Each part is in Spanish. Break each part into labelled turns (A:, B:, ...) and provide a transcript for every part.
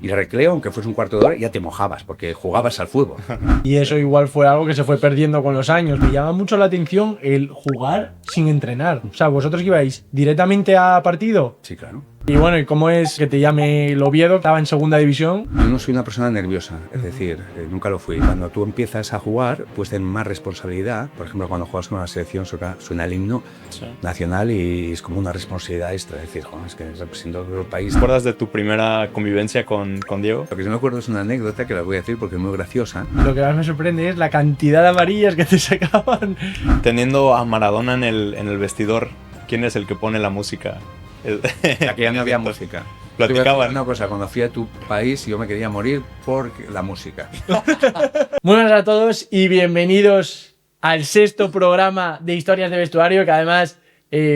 A: Y el recreo, aunque fuese un cuarto de hora, ya te mojabas porque jugabas al fútbol.
B: Y eso igual fue algo que se fue perdiendo con los años. Me llama mucho la atención el jugar sin entrenar. O sea, vosotros que ibais directamente a partido.
A: Sí, claro.
B: Y bueno, ¿y cómo es que te llame el Oviedo? Estaba en segunda división.
A: Yo no soy una persona nerviosa, es decir, nunca lo fui. Cuando tú empiezas a jugar, pues tienes más responsabilidad. Por ejemplo, cuando juegas con la selección suena el himno nacional y es como una responsabilidad extra. Es decir, es que represento a otro país.
C: ¿Te acuerdas de tu primera convivencia con Diego?
A: Lo que sí me acuerdo es una anécdota que la voy a decir porque es muy graciosa.
B: Lo que más me sorprende es la cantidad de amarillas que te sacaban.
C: Teniendo a Maradona en el vestidor, ¿quién es el que pone la música?
A: Aquí ya no había música.
C: Platicaban.
A: Una cosa, cuando fui a tu país yo me quería morir por la música.
B: Muy buenas a todos y bienvenidos al 6º programa de Historias de Vestuario, que además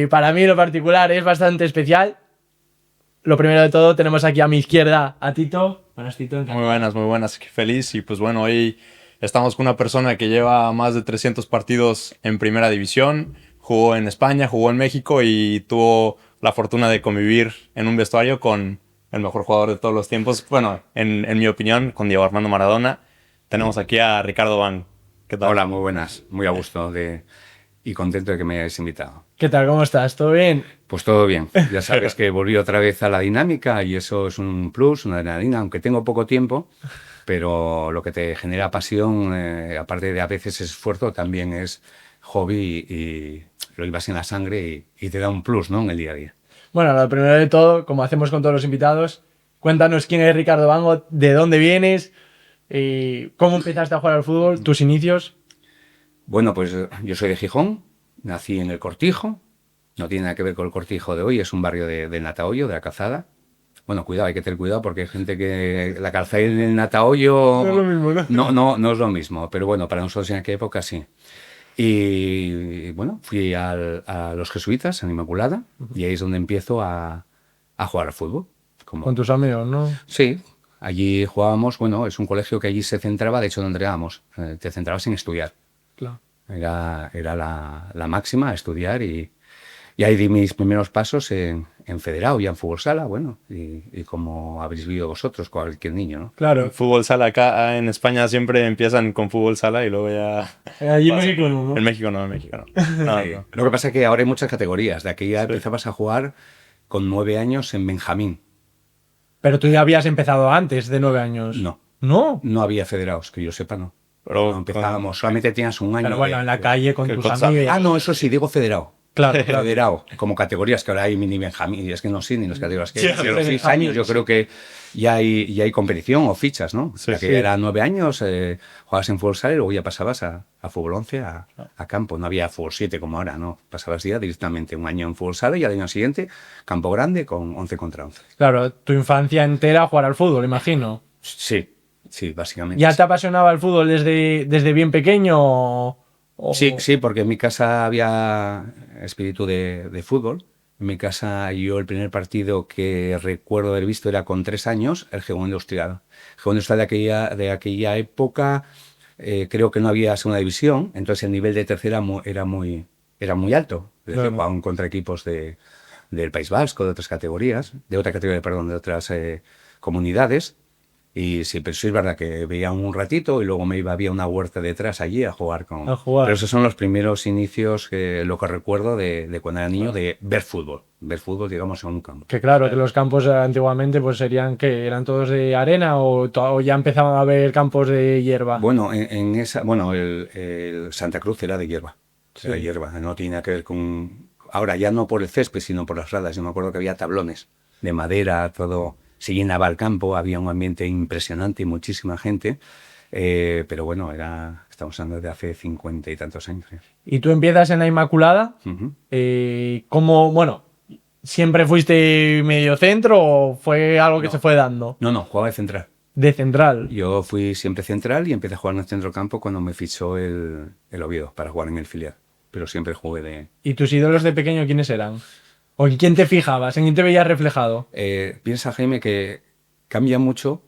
B: para mí en lo particular es bastante especial. Lo primero de todo, tenemos aquí a mi izquierda a Tito. Buenas, Tito. Encantado.
C: Muy buenas, qué feliz. Y pues bueno, hoy estamos con una persona que lleva más de 300 partidos en primera división, jugó en España, jugó en México y tuvo la fortuna de convivir en un vestuario con el mejor jugador de todos los tiempos. Bueno, en mi opinión, con Diego Armando Maradona. Tenemos aquí a Ricardo Ban. ¿Qué tal?
A: Hola, muy buenas. Muy a gusto y contento de que me hayáis invitado.
B: ¿Qué tal? ¿Cómo estás? ¿Todo bien?
A: Pues todo bien. Ya sabes que volví otra vez a la dinámica y eso es un plus, una adrenalina, aunque tengo poco tiempo, pero lo que te genera pasión, aparte de a veces esfuerzo, también es hobby y lo llevas en la sangre y te da un plus, ¿no? En el día a día.
B: Bueno, lo primero de todo, como hacemos con todos los invitados, cuéntanos quién es Ricardo Bango, de dónde vienes, cómo empezaste a jugar al fútbol, tus inicios.
A: Bueno, pues yo soy de Gijón, nací en el Cortijo, no tiene nada que ver con el Cortijo de hoy, es un barrio de Natahoyo, de la Calzada. Bueno, cuidado, hay que tener cuidado porque hay gente que la Calzada y el Natahoyo
B: No es lo mismo, ¿no?
A: no es lo mismo, pero bueno, para nosotros en aquella época sí. Y bueno, fui a los jesuitas, en Inmaculada, y ahí es donde empiezo a jugar al fútbol.
B: Con tus amigos, ¿no?
A: Sí, allí jugábamos, bueno, es un colegio que allí se centraba, de hecho no entrábamos, te centrabas en estudiar.
B: Claro.
A: Era la máxima, estudiar y ahí di mis primeros pasos en federado y en fútbol sala, bueno, y como habréis vivido vosotros, cualquier niño, ¿no?
B: Claro.
C: Fútbol sala acá en España siempre empiezan con fútbol sala y luego ya...
B: Allí en México no, ¿no?
C: En México no. No.
A: Sí. Lo que pasa es que ahora hay muchas categorías, de aquí ya empezabas a jugar con 9 años en Benjamín.
B: Pero tú ya habías empezado antes de 9 años.
A: No.
B: ¿No?
A: No había federados, que yo sepa, no.
C: Pero
A: No empezábamos, solamente tenías un año.
B: Pero bueno, en la calle con
C: que
B: tus
C: cosa-
B: amigos.
A: Ah, no, eso sí, digo federado.
B: Claro,
A: Federado, como categorías que ahora hay mini Benjamín, y es que no sé ni las categorías que
B: Sí,
A: hay. A los 6
B: Benjamín,
A: años yo creo que ya hay competición o fichas, ¿no?
C: Sí,
A: Ya que
C: sí.
A: era 9 años, jugabas en fútbol sala y luego ya pasabas a fútbol 11 a campo. No había fútbol 7 como ahora, ¿no? Pasabas ya directamente un año en fútbol sala y al año siguiente campo grande con 11 contra 11.
B: Claro, tu infancia entera jugar al fútbol, imagino.
A: Sí, básicamente.
B: ¿Ya
A: sí.
B: te apasionaba el fútbol desde bien pequeño?
A: Sí, porque en mi casa había espíritu de fútbol. En mi casa yo el primer partido que recuerdo haber visto era con 3 años, el Gijón Industrial. El Gijón Industrial de aquella época creo que no había segunda división, entonces el nivel de tercera era muy alto. Es decir,
B: Claro.
A: jugaban contra equipos del País Vasco, de otras categorías, de otras comunidades. Y sí, pero sí es verdad que veía un ratito y luego había una huerta detrás allí a jugar con...
B: A jugar.
A: Pero esos son los primeros inicios, lo que recuerdo de cuando era niño, de ver fútbol. Ver fútbol, digamos, en un campo.
B: Que claro, que los campos antiguamente pues serían que eran todos de arena o ya empezaban a haber campos de hierba.
A: Bueno, el Santa Cruz era de hierba. Era hierba, no tiene nada que ver con... Ahora ya no por el césped, sino por las gradas. Yo me acuerdo que había tablones de madera, todo... Se llenaba el campo, había un ambiente impresionante y muchísima gente. Pero bueno, estamos hablando de hace 50 y tantos años.
B: Y tú empiezas en la Inmaculada.
A: Ujú.
B: Bueno, ¿siempre fuiste medio centro o fue algo que
A: No.
B: se fue dando?
A: No, jugaba de central.
B: De central.
A: Yo fui siempre central y empecé a jugar en el centrocampo cuando me fichó el Oviedo para jugar en el filial. Pero siempre jugué de...
B: ¿Y tus ídolos de pequeño quiénes eran? ¿O en quién te fijabas? ¿En quién te veías reflejado?
A: Piensa, Jaime, que cambia mucho,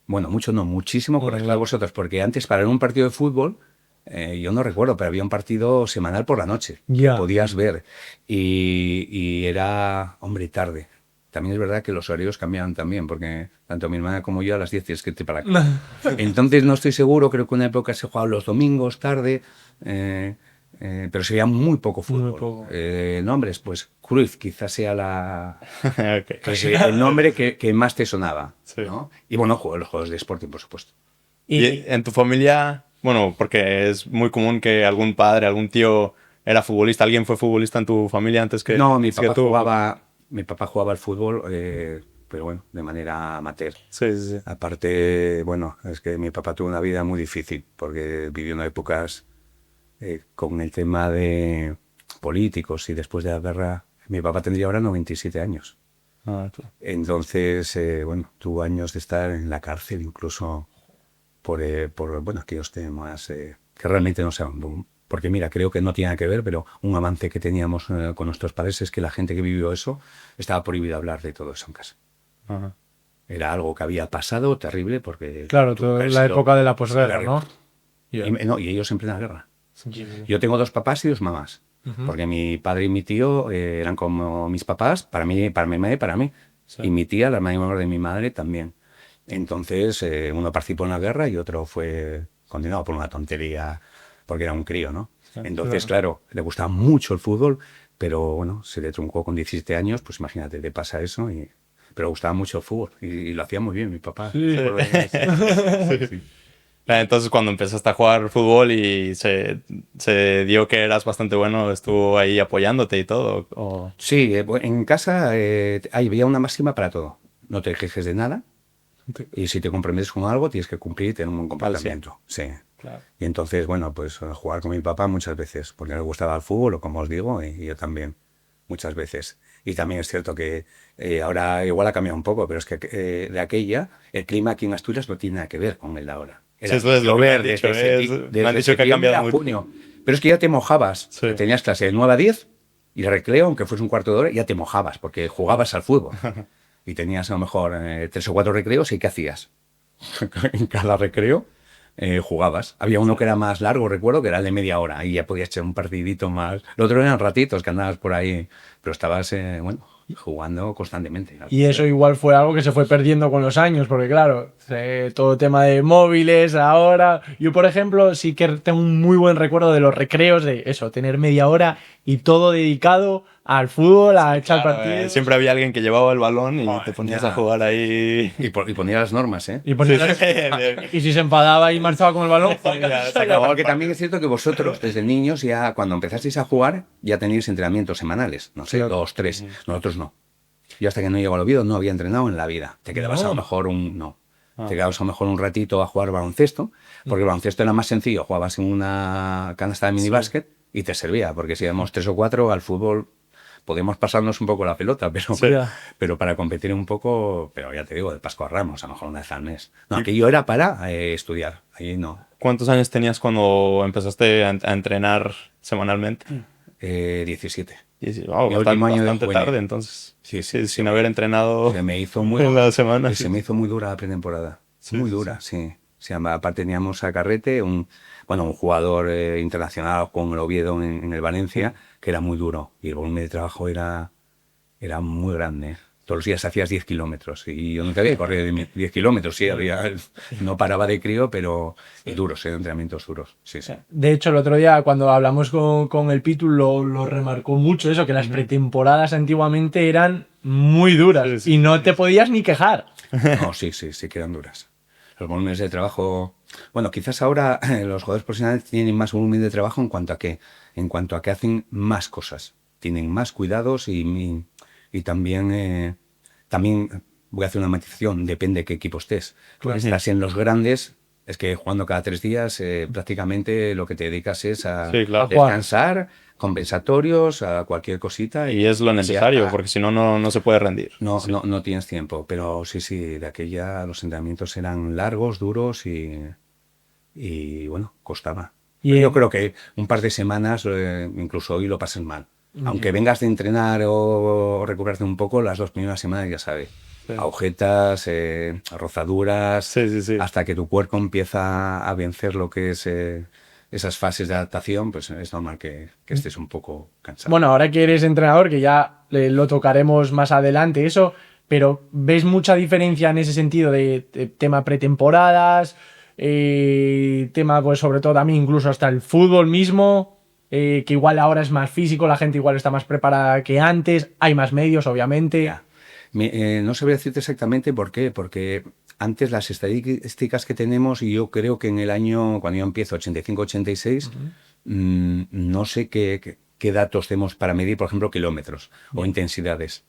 A: bueno, mucho no, muchísimo con respecto a vosotros, porque antes para un partido de fútbol, yo no recuerdo, pero había un partido semanal por la noche,
B: Ya.
A: podías ver, y era, hombre, tarde, también es verdad que los horarios cambiaban también, porque tanto mi hermana como yo a las 10 tienes que irte para acá. Entonces no estoy seguro, creo que una época se jugaba los domingos tarde, pero se veía muy poco fútbol.
B: Muy poco.
A: Nombres, pues Cruyff quizás sea
C: Ok.
A: que sería el nombre que más te sonaba.
C: Sí.
A: ¿No? Y bueno, los juegos de Sporting, por supuesto.
C: Y en tu familia, bueno, porque es muy común que algún padre, algún tío era futbolista, ¿alguien fue futbolista en tu familia antes que
A: No, mi
C: antes que
A: papá
C: tú?
A: jugaba al fútbol, pero bueno, de manera amateur.
C: Sí, sí, sí.
A: Aparte, bueno, es que mi papá tuvo una vida muy difícil, porque vivió en épocas con el tema de políticos y después de la guerra. Mi papá tendría ahora 97 años.
C: Ah, claro.
A: Entonces, bueno, tuvo años de estar en la cárcel, incluso por bueno, aquellos temas que realmente no sean. Porque mira, creo que no tiene nada que ver, pero un avance que teníamos con nuestros padres es que la gente que vivió eso estaba prohibido hablar de todo eso en casa.
C: Ajá.
A: Era algo que había pasado terrible porque...
B: Claro, toda la época de la posguerra, ¿no?
A: Y ellos en plena guerra. Yo tengo 2 papás y 2 mamás. Porque mi padre y mi tío eran como mis papás, para mí, para mi madre y para mí.
C: Sí.
A: Y mi tía, la hermana menor de mi madre, también. Entonces, uno participó en la guerra y otro fue condenado por una tontería, porque era un crío, ¿no? Entonces, claro, le gustaba mucho el fútbol, pero bueno, se le truncó con 17 años, pues imagínate, te pasa eso. Pero le gustaba mucho el fútbol y lo hacía muy bien mi papá.
B: Sí.
A: Sí.
C: Entonces, cuando empezaste a jugar fútbol y se dio que eras bastante bueno, estuvo ahí apoyándote y todo. ¿O?
A: Sí, en casa había una máxima para todo. No te quejes de nada. Y si te comprometes con algo, tienes que cumplir y tener un buen comportamiento. Sí.
B: Claro.
A: Y entonces, bueno, pues jugar con mi papá muchas veces, porque le gustaba el fútbol, o como os digo, y yo también, muchas veces. Y también es cierto que ahora igual ha cambiado un poco, pero es que de aquella, el clima aquí en Asturias no tiene nada que ver con el de ahora.
C: Sí, eso es lo que me han dicho, me han dicho que ha cambiado mucho.
A: Junio. Pero es que ya te mojabas.
C: Sí.
A: Tenías clase de 9 a 10 y el recreo, aunque fuese un cuarto de hora, ya te mojabas, porque jugabas al fútbol. Y tenías a lo mejor 3 o 4 recreos y ¿qué hacías? En cada recreo jugabas. Había uno que era más largo, recuerdo, que era el de media hora y ya podías echar un partidito más. Lo otro eran ratitos que andabas por ahí, pero estabas, bueno, jugando constantemente.
B: Y eso igual fue algo que se fue perdiendo con los años, porque claro, todo tema de móviles ahora. Yo, por ejemplo, sí que tengo un muy buen recuerdo de los recreos, de eso, tener media hora y todo dedicado al fútbol, a echar partidos.
C: Siempre había alguien que llevaba el balón y te ponías
A: ya.
C: a jugar ahí.
A: Y ponía las normas, ¿eh?
B: Y, y si se enfadaba y marchaba con el balón,
A: Porque también es cierto que vosotros, desde niños, ya cuando empezasteis a jugar, ya teníais entrenamientos semanales, no sé, 2, 3. Nosotros no. Yo hasta que no llego al Oviedo no había entrenado en la vida. Te quedabas a lo mejor te quedabas a lo mejor un ratito a jugar baloncesto, porque el baloncesto era más sencillo, jugabas en una canasta de minibásquet y te servía, porque si éramos 3 o 4 al fútbol podemos pasarnos un poco la pelota, pero para competir un poco, pero ya te digo, de Pascua a Ramos, a lo mejor una vez al mes. No, aquello era para estudiar, ahí no.
C: ¿Cuántos años tenías cuando empezaste a entrenar semanalmente?
A: 17.
C: Wow, bastante tarde, entonces.
A: Sí,
C: sin haber entrenado
A: se me hizo muy,
C: en la semana.
A: Se me hizo muy dura la pretemporada. Muy dura, sí. Aparte teníamos a Carrete, un jugador internacional con el Oviedo en el Valencia, que era muy duro. Y el volumen de trabajo era muy grande. Todos los días hacías 10 kilómetros. Y yo nunca había corrido 10 kilómetros. Sí, no paraba de crío, pero duros, entrenamientos duros. Sí.
B: De hecho, el otro día, cuando hablamos con el Pitu, lo remarcó mucho eso, que las pretemporadas antiguamente eran muy duras y no te podías ni quejar.
A: No, sí que eran duras. Los volúmenes de trabajo... Bueno, quizás ahora los jugadores profesionales tienen más volumen de trabajo en cuanto a que hacen más cosas. Tienen más cuidados y también voy a hacer una matización, depende de qué equipo estés.
B: Claro.
A: Estás en los grandes, es que jugando cada 3 días prácticamente lo que te dedicas es a descansar, compensatorios, a cualquier cosita.
C: Y es lo necesario, porque si no, no se puede rendir.
A: No tienes tiempo, pero sí, de aquella los entrenamientos eran largos, duros y bueno, costaba. Yo creo que un par de semanas, incluso hoy lo pasas mal. Aunque vengas de entrenar o recuperarte un poco, las 2 primeras semanas ya sabes. Sí. Agujetas, rozaduras, hasta que tu cuerpo empieza a vencer lo que es esas fases de adaptación, pues es normal que estés un poco cansado.
B: Bueno, ahora que eres entrenador, que ya lo tocaremos más adelante, eso, pero ¿ves mucha diferencia en ese sentido de tema pretemporadas, tema pues sobre todo también incluso hasta el fútbol mismo, que igual ahora es más físico, la gente igual está más preparada que antes, hay más medios obviamente?
A: Ya. No sabría decirte exactamente por qué, porque antes las estadísticas que tenemos, y yo creo que en el año, cuando yo empiezo, 85-86, no sé qué datos tenemos para medir, por ejemplo, kilómetros o intensidades.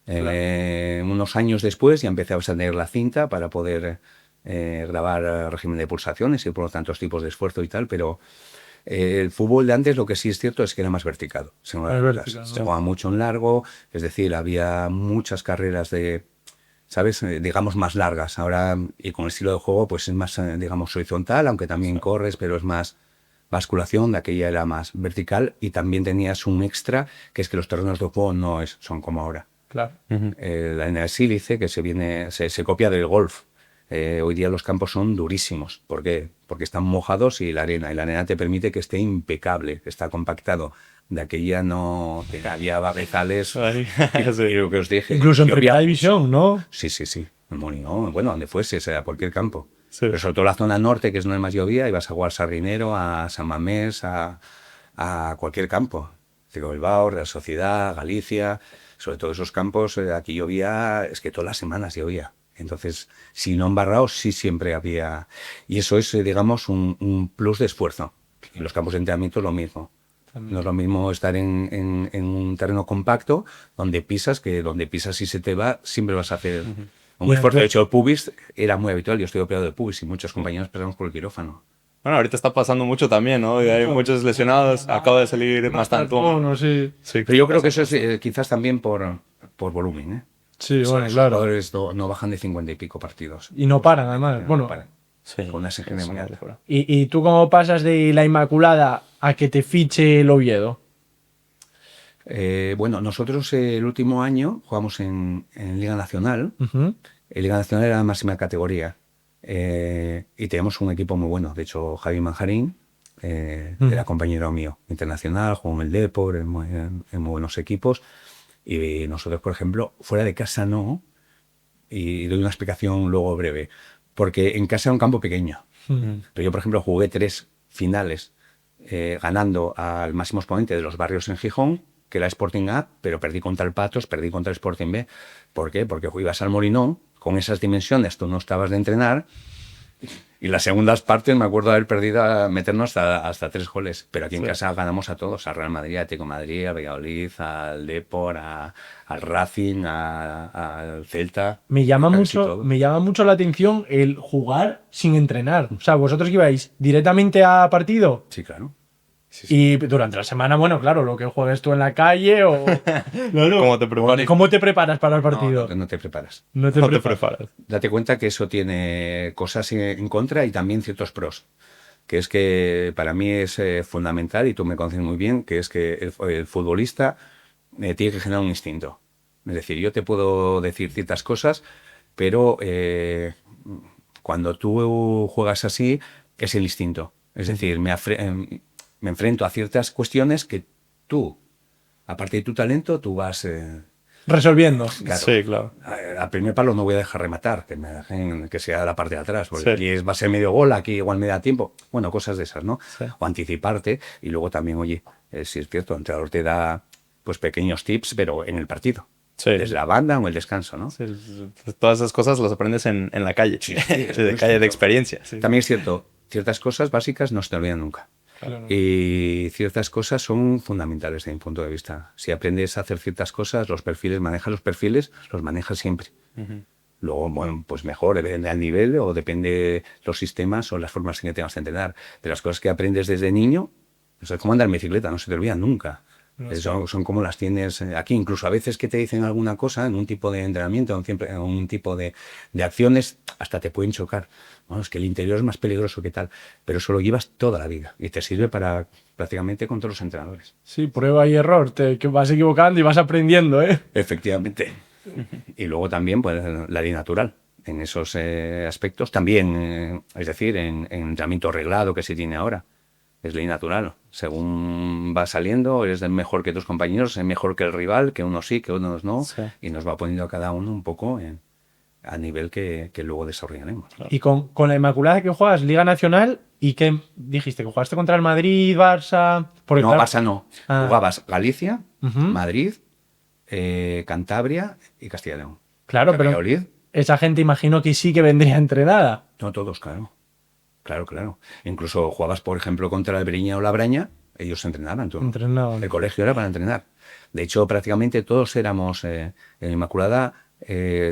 A: Unos años después ya empecé a tener la cinta para poder grabar régimen de pulsaciones y por lo tanto tipos de esfuerzo y tal, pero el fútbol de antes lo que sí es cierto es que era más vertical. Se jugaba mucho en largo, es decir, había muchas carreras de, ¿sabes? Digamos más largas. Ahora, y con el estilo de juego, pues es más, digamos, horizontal, aunque también corres, pero es más basculación, de aquella era más vertical, y también tenías un extra, que es que los terrenos de juego no son como ahora.
B: Claro.
A: La arena de sílice, que se copia del golf. Hoy día los campos son durísimos. ¿Por qué? Porque están mojados y la arena te permite que esté impecable, está compactado. De aquella no había barrizales. Y lo que os dije.
B: Incluso en primera división, ¿no?
A: Sí. En Molinón, bueno, donde fuese, a cualquier campo.
B: Sí.
A: Pero sobre todo la zona norte, que es donde más llovía, ibas a jugar Sardinero, a San Mamés, a cualquier campo. Digo, Bilbao, Real Sociedad, Galicia, sobre todo esos campos, aquí llovía, es que todas las semanas llovía. Entonces, si no embarrados, sí siempre había. Y eso es, digamos, un plus de esfuerzo. En los campos de entrenamiento es lo mismo. No es lo mismo estar en un terreno compacto donde pisas, que donde pisas y se te va, siempre vas a hacer un esfuerzo. De hecho, el pubis era muy habitual. Yo estoy operado de pubis y muchos compañeros pasamos por el quirófano.
C: Bueno, ahorita está pasando mucho también, ¿no? Y hay muchos lesionados. Acaba de salir Mastantuono.
B: Sí.
A: Pero yo creo que eso es quizás también por volumen, ¿eh?
B: Sí, bueno,
A: Los
B: claro.
A: jugadores no bajan de 50 y pico partidos.
B: Y no paran, además. Bueno,
A: paran.
C: Sí.
A: Con una exigencia muy alta.
B: ¿Y tú cómo pasas de la Inmaculada a que te fiche el Oviedo?
A: Bueno, nosotros el último año jugamos en Liga Nacional.
B: Uh-huh.
A: En Liga Nacional era la máxima categoría. Y teníamos un equipo muy bueno. De hecho, Javi Manjarín era compañero mío internacional, jugó en el Depor, en muy buenos equipos. Y nosotros, por ejemplo, fuera de casa no. Y doy una explicación luego breve. Porque en casa era un campo pequeño. Pero yo, por ejemplo, jugué 3 finales ganando al máximo exponente de los barrios en Gijón, que era Sporting A, pero perdí contra el Patos, perdí contra el Sporting B. ¿Por qué? Porque ibas al Molinón, con esas dimensiones tú no estabas de entrenar, y las segundas partes me acuerdo de haber perdido, meternos hasta 3 goles. Pero aquí en casa ganamos a todos, al Real Madrid, al Atlético de Madrid, al Valladolid, al Depor, al Racing, al Celta.
B: Me llama mucho la atención el jugar sin entrenar. O sea, vosotros que ibais directamente a partido.
A: Sí, claro. Sí.
B: Y durante la semana, bueno, claro, lo que juegues tú en la calle o...
C: Claro.
B: ¿Cómo te preparas para el partido?
A: No te preparas.
B: No te preparas.
A: Date cuenta que eso tiene cosas en contra y también ciertos pros. Que es que para mí es fundamental, y tú me conoces muy bien, que es que el futbolista tiene que generar un instinto. Es decir, yo te puedo decir ciertas cosas, pero cuando tú juegas así, es el instinto. Es decir, me enfrento a ciertas cuestiones que tú, aparte de tu talento, tú vas...
B: resolviendo.
A: Claro.
C: Sí, claro.
A: Al primer palo no voy a dejar rematar, que me dejen que sea la parte de atrás, porque aquí va a ser medio gol, aquí igual me da tiempo. Bueno, cosas de esas, ¿no?
C: Sí.
A: O anticiparte, y luego también, oye, si es cierto, el entrenador te da pues pequeños tips, pero en el partido.
C: Sí.
A: Desde la banda o en el descanso, ¿no?
C: Sí, todas esas cosas las aprendes en la calle.
A: Sí,
C: de calle, de experiencia. Sí.
A: También es cierto, ciertas cosas básicas no se te olvidan nunca.
B: Claro, no.
A: Y ciertas cosas son fundamentales desde mi punto de vista. Si aprendes a hacer ciertas cosas, manejas siempre. Luego, bueno, pues mejor, depende del nivel o depende los sistemas o las formas en que tengas que entrenar. Pero las cosas que aprendes desde niño, eso es como andar en bicicleta, no se te olvidan nunca. Son como las tienes aquí. Incluso a veces que te dicen alguna cosa en un tipo de entrenamiento, en un tipo de acciones, hasta te pueden chocar. Bueno, es que el interior es más peligroso que tal, pero eso lo llevas toda la vida y te sirve para prácticamente con todos los entrenadores.
B: Sí, prueba y error, que vas equivocando y vas aprendiendo, ¿eh?
A: Efectivamente. Y luego también pues, la ley natural en esos aspectos. También, es decir, en entrenamiento reglado que se tiene ahora. es ley natural. Según va saliendo, eres mejor que tus compañeros, es mejor que el rival, que unos sí, que unos no,
C: Sí.
A: y nos va poniendo a cada uno un poco a nivel que luego desarrollaremos.
B: Y con la Inmaculada que juegas Liga Nacional, ¿y qué dijiste? ¿Que jugaste contra el Madrid, Barça? Porque,
A: No,
B: claro,
A: Barça no.
B: Ah.
A: Jugabas Galicia,
B: Ujú.
A: Madrid, Cantabria y Castilla y León.
B: Claro, pero
A: Valladolid,
B: esa gente imagino que sí que vendría entrenada.
A: no todos, claro. Claro. Incluso jugabas, por ejemplo, contra el Breña o la Braña, ellos entrenaban.
B: Entrenaban.
A: El colegio era para entrenar. De hecho, prácticamente todos éramos. En Inmaculada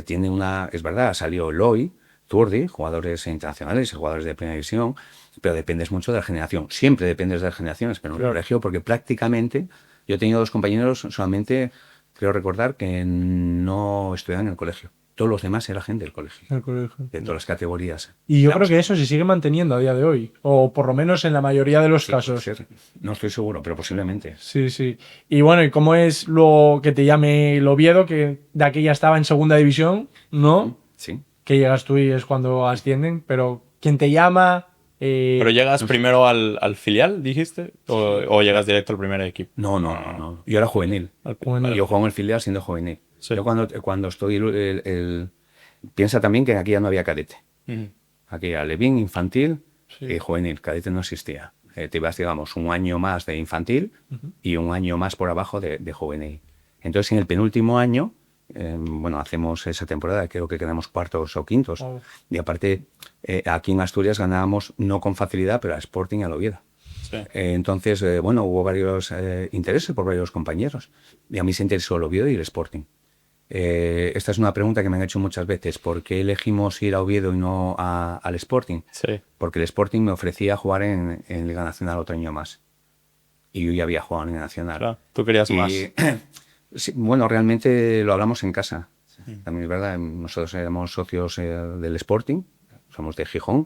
A: tiene una. Es verdad, salió Eloy, Turdi, jugadores internacionales y jugadores de primera división, pero dependes mucho de la generación. Siempre dependes de las generaciones, pero en el
B: Claro.
A: colegio, porque prácticamente. Yo he tenido 2 compañeros, solamente creo recordar que no estudiaban en el colegio. Todos los demás era gente del colegio, de todas las categorías.
B: Y yo
A: Vamos,
B: creo que eso se sigue manteniendo a día de hoy. O por lo menos en la mayoría de los
A: sí, puede
B: casos.
A: ser. No estoy seguro, pero posiblemente.
B: Sí. Y bueno, ¿y cómo es lo que te llame el Oviedo, que de aquí ya estaba en segunda división, ¿no?
A: Sí.
B: Que llegas tú y es cuando ascienden, pero ¿quién te llama?
C: ¿Pero llegas primero al filial, dijiste? ¿O llegas directo al primer equipo?
A: No. Yo era juvenil.
B: Juvenil.
A: Yo jugaba en el filial siendo juvenil.
C: Sí.
A: Yo cuando estoy... Piensa también que aquí ya no había cadete.
C: Ujú.
A: Aquí era Levín, infantil
B: Sí.
A: y juvenil. Cadete no existía. Te ibas, digamos, un año más de infantil y un año más por abajo de juvenil. Entonces, en el penúltimo año, hacemos esa temporada, creo que quedamos cuartos o quintos.
B: Oh.
A: Y aparte, aquí en Asturias ganábamos, no con facilidad, pero a Sporting y al Oviedo.
C: Sí.
A: Entonces, hubo varios intereses por varios compañeros. Y a mí se interesó el Oviedo y el Sporting. Esta es una pregunta que me han hecho muchas veces. ¿Por qué elegimos ir a Oviedo y no al Sporting?
C: Sí.
A: Porque el Sporting me ofrecía jugar en Liga Nacional otro año más. Y yo ya había jugado en Liga Nacional.
C: Claro, tú querías más.
A: Sí, bueno, realmente lo hablamos en casa. También es verdad, nosotros éramos socios del Sporting, somos de Gijón,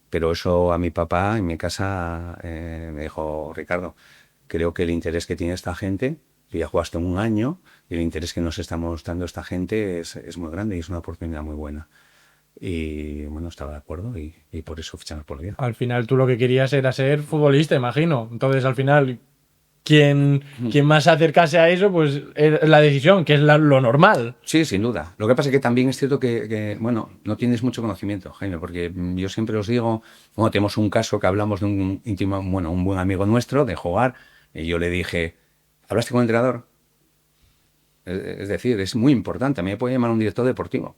A: pero eso a mi papá en mi casa me dijo, Ricardo, creo que el interés que tiene esta gente, tú ya jugaste un año, y el interés que nos está mostrando esta gente es muy grande y es una oportunidad muy buena. Y bueno, estaba de acuerdo y por eso fichamos por el Oviedo.
B: Al final tú lo que querías era ser futbolista, imagino. Entonces, al final, quien más se acercase a eso, pues es la decisión, que es lo normal.
A: Sí, sin duda. Lo que pasa es que también es cierto que no tienes mucho conocimiento, Jaime, porque yo siempre os digo, tenemos un caso que hablamos de un íntimo, un buen amigo nuestro de jugar, y yo le dije, ¿hablaste con el entrenador? Es decir, es muy importante. A mí me puede llamar un director deportivo,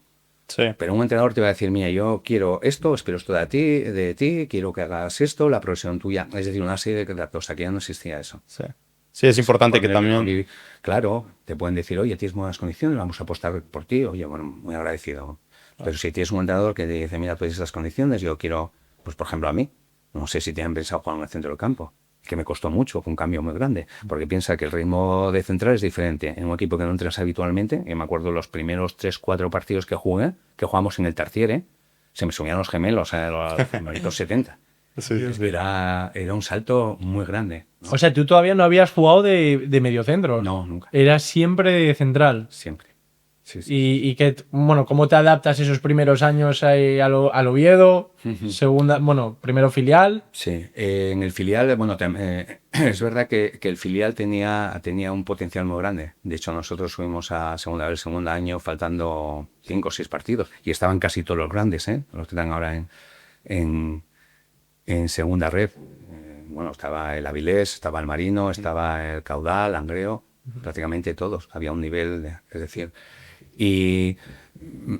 C: Sí.
A: pero un entrenador te va a decir, mira, yo quiero esto, espero esto de ti, quiero que hagas esto, la profesión tuya. Es decir, una serie de datos. Aquí ya no existía eso.
C: Sí, es importante que también...
A: Claro, te pueden decir, oye, tienes buenas condiciones, vamos a apostar por ti. Oye, bueno, muy agradecido. Pero si tienes un entrenador que te dice, mira, tú tienes estas condiciones, yo quiero, pues por ejemplo a mí, no sé si te han pensado jugar en el centro del campo, que me costó mucho, fue un cambio muy grande, porque piensa que el ritmo de central es diferente. En un equipo que no entrenas habitualmente, y me acuerdo los primeros 3-4 partidos que jugué, que jugamos en el Tartiere, se me subían los gemelos a los 70.
C: Sí.
A: Era un salto muy grande, ¿no?
B: O sea, tú todavía no habías jugado de mediocentro.
A: No, nunca.
B: Era siempre de central.
A: Siempre. Sí.
B: Y que, ¿cómo te adaptas esos primeros años ahí al Oviedo? Segunda, primero filial.
A: Sí, en el filial, es verdad que el filial tenía un potencial muy grande. De hecho, nosotros subimos a segunda vez el segundo año faltando 5 o 6 partidos y estaban casi todos los grandes, los que están ahora en segunda red. Estaba el Avilés, estaba el Marino, estaba el Caudal, Langreo, prácticamente todos. Había un nivel, es decir... Y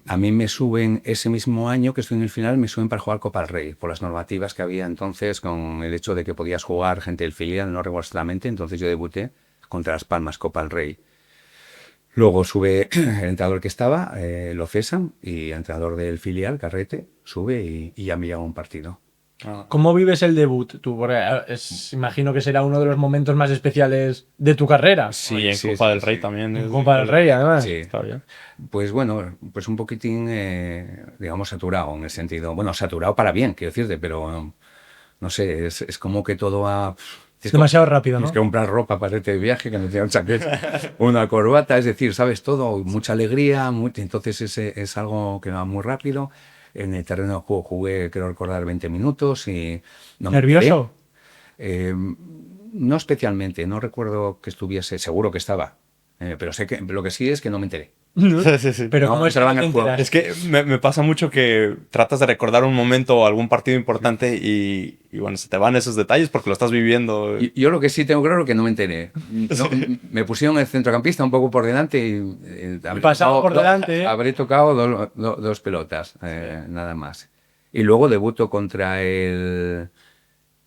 A: a mí me suben ese mismo año que estoy en el final, me suben para jugar Copa del Rey, por las normativas que había entonces, con el hecho de que podías jugar gente del filial, no recuerdo exactamente, entonces yo debuté contra Las Palmas, Copa del Rey. Luego sube el entrenador que estaba, lo cesan, y el entrenador del filial, Carrete, sube y ya me llega un partido.
B: ¿Cómo vives el debut tú? Porque imagino que será uno de los momentos más especiales de tu carrera.
C: Sí, en Copa del Rey también.
B: En Copa del Rey, además.
A: Sí.
C: Está bien.
A: Pues pues un poquitín, digamos, saturado, en el sentido, saturado para bien, quiero decirte, pero no sé, es como que todo va...
B: Es demasiado rápido, ¿no?
A: Tienes que comprar ropa para irte de viaje, que no tenga un chaqueta, una corbata, es decir, sabes todo, mucha alegría, entonces es algo que va muy rápido. En el terreno de juego jugué, creo recordar, 20 minutos y...
B: ¿Nervioso?
A: No especialmente, no recuerdo que estuviese, seguro que estaba, pero sé que lo que sí es que no me enteré.
C: Sí.
B: Pero
A: No,
B: ¿cómo es que
A: entraba en
B: no te
A: el juego.
B: enteras?
C: Es que me pasa mucho que tratas de recordar un momento o algún partido importante y bueno, se te van esos detalles porque lo estás viviendo.
A: Yo lo que sí tengo claro es que no me enteré. No, me pusieron el centrocampista un poco por delante y habré
B: pasaba
A: tocado
B: por delante, ¿eh?
A: habré tocado dos pelotas, nada más. Y luego debuto contra el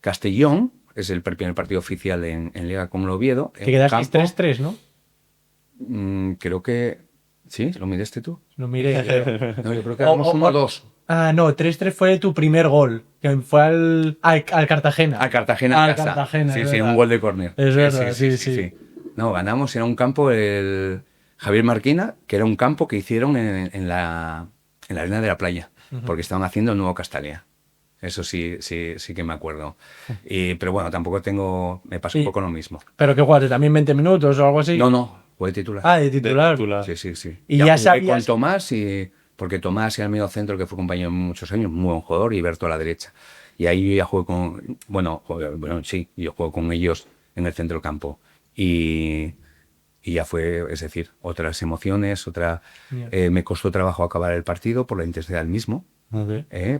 A: Castellón, es el primer partido oficial en Liga con el Oviedo.
B: Que
A: en
B: quedasteis
A: campo.
B: 3-3, ¿no?
A: Creo que... ¿Sí? ¿Lo miraste tú?
B: Lo miré, creo.
A: No, yo creo que éramos 1-2.
B: Ah, no, 3-3 fue tu primer gol, que fue al Cartagena.
A: A Cartagena en
B: Al
A: casa.
B: Cartagena,
A: Sí,
B: es
A: sí,
B: verdad.
A: un gol de córner.
B: Es verdad, sí.
A: No, ganamos, era un campo, el Javier Marquina, que era un campo que hicieron en la arena de la playa, porque estaban haciendo el nuevo Castalia. Eso sí que me acuerdo. Pero bueno, tampoco tengo... Me pasa un
B: Y-
A: poco lo mismo.
B: ¿Pero qué jugaste? ¿También 20 minutos o algo así?
A: No, fue titular.
B: Ah, de titular.
C: titular.
A: Sí.
B: Y ya
A: jugué
B: sabías-
A: con Tomás, porque Tomás era el medio centro que fue compañero muchos años, muy buen jugador, y Berto a la derecha. Y ahí yo ya jugué con... Bueno, sí, yo juego con ellos en el centro del campo. Y ya fue, es decir, otras emociones, me costó trabajo acabar el partido por la intensidad del mismo,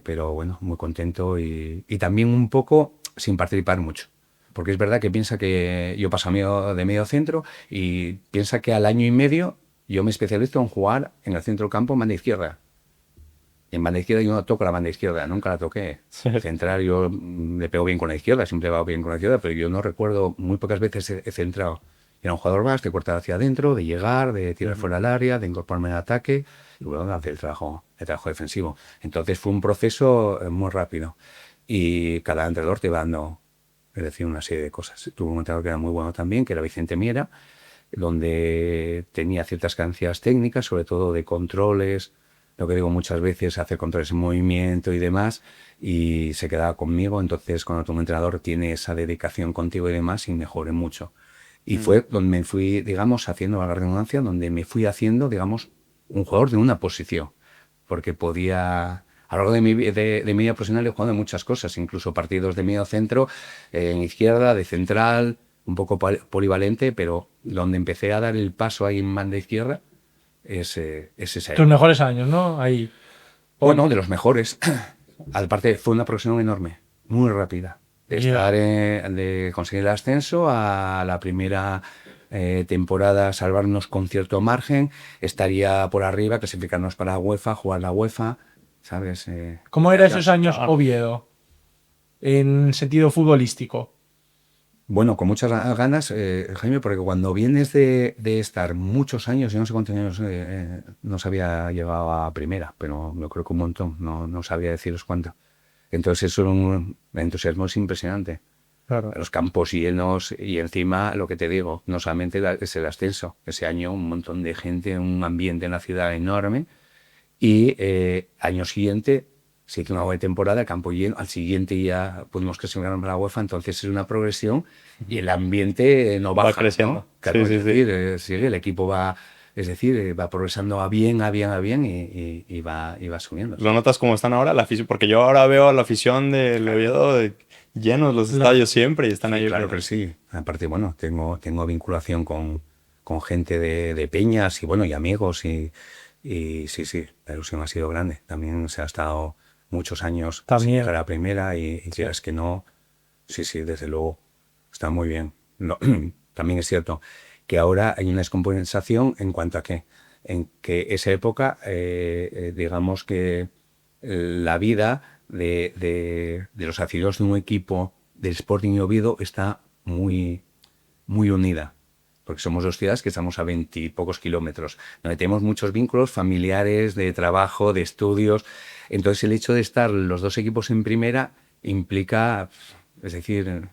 A: pero bueno, muy contento y también un poco sin participar mucho. Porque es verdad que piensa que yo paso de medio centro y piensa que al año y medio yo me especializo en jugar en el centro del campo en banda izquierda. Y en banda izquierda yo no toco la banda izquierda, nunca la toqué. Centrar yo le pego bien con la izquierda, siempre va bien con la izquierda, pero yo no recuerdo, muy pocas veces he centrado. Era un jugador más de cortar hacia adentro, de llegar, de tirar fuera del área, de incorporarme al ataque y luego de hacer el trabajo defensivo. Entonces fue un proceso muy rápido y cada entrenador te va dando, es decir, una serie de cosas. Tuve un entrenador que era muy bueno también, que era Vicente Miera, donde tenía ciertas carencias técnicas, sobre todo de controles, lo que digo muchas veces, hacer controles en movimiento y demás, y se quedaba conmigo. Entonces, cuando tu entrenador tiene esa dedicación contigo y demás, y mejoré mucho. Y fue donde me fui, digamos, haciendo la redundancia, donde me fui haciendo, digamos, un jugador de una posición, porque podía... A lo largo de mi vida profesional he jugado en muchas cosas, incluso partidos de medio centro, en izquierda, de central, un poco polivalente, pero donde empecé a dar el paso ahí en banda izquierda es esa
B: Tus mejores años, ¿no? Ahí.
A: Bueno, de los mejores. Aparte, fue una progresión enorme, muy rápida. De conseguir el ascenso a la primera temporada, salvarnos con cierto margen, estaría por arriba, clasificarnos para la UEFA, jugar la UEFA, ¿sabes?
B: ¿Cómo eran esos años Oviedo en sentido futbolístico?
A: Bueno, con muchas ganas, Jaime, porque cuando vienes de estar muchos años, yo no sé cuántos años no se había llegado a primera, pero yo creo que un montón, no sabría deciros cuánto. Entonces eso un entusiasmo es impresionante.
B: Claro.
A: Los campos llenos y encima, lo que te digo, no solamente es el ascenso. Ese año un montón de gente, un ambiente en la ciudad enorme y año siguiente se hizo una buena temporada, el campo lleno, al siguiente ya pudimos clasificar para la UEFA, entonces es una progresión y el ambiente no baja,
C: creciendo.
A: ¿no? Claro,
C: Sí.
A: es decir, sigue, el equipo va, es decir, va progresando a bien y va subiendo.
C: ¿Lo notas como están ahora la afición? Porque yo ahora veo a la afición del Oviedo llenos los estadios siempre y están ahí.
A: Claro que sí. Aparte, bueno, tengo vinculación con gente de peñas y bueno, y amigos y sí, la ilusión ha sido grande. También se ha estado muchos años
B: También.
A: a la primera y quieras que no, sí, desde luego, está muy bien. No, también es cierto que ahora hay una descompensación en cuanto a en que esa época, digamos que la vida de los aficionados de un equipo del Sporting y Oviedo está muy, muy unida. Porque somos dos ciudades que estamos a 20 y pocos kilómetros, donde tenemos muchos vínculos familiares, de trabajo, de estudios. Entonces el hecho de estar los dos equipos en primera implica, es decir,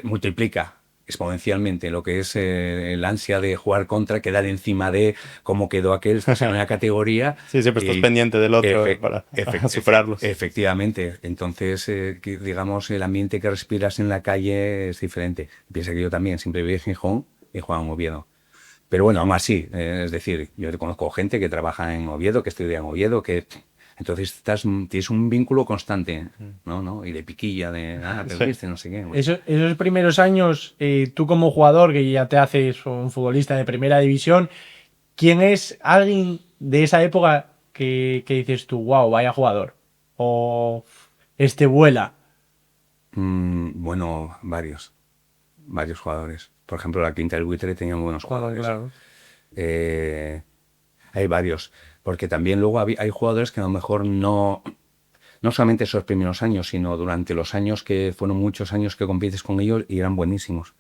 A: multiplica exponencialmente lo que es el ansia de jugar contra, quedar encima de cómo quedó aquel, estás en una categoría.
C: Sí, siempre estás pendiente del otro para superarlos.
A: Efectivamente. Entonces, digamos, el ambiente que respiras en la calle es diferente. Piensa que yo también siempre viví en Gijón y jugaba en Oviedo. Pero bueno, aún así, es decir, yo conozco gente que trabaja en Oviedo, que estudia en Oviedo, que Entonces tienes un vínculo constante, ¿no? Y de piquilla, te viste, no sé qué. Bueno.
B: Esos primeros años, tú como jugador, que ya te haces un futbolista de primera división, ¿quién es alguien de esa época que dices tú, wow, vaya jugador? O este vuela.
A: Bueno, varios jugadores. Por ejemplo, la Quinta del Buitre tenía muy buenos jugadores.
B: Claro.
A: Hay varios, porque también luego hay jugadores que a lo mejor no solamente esos primeros años, sino durante los años que fueron muchos años que compites con ellos y eran buenísimos.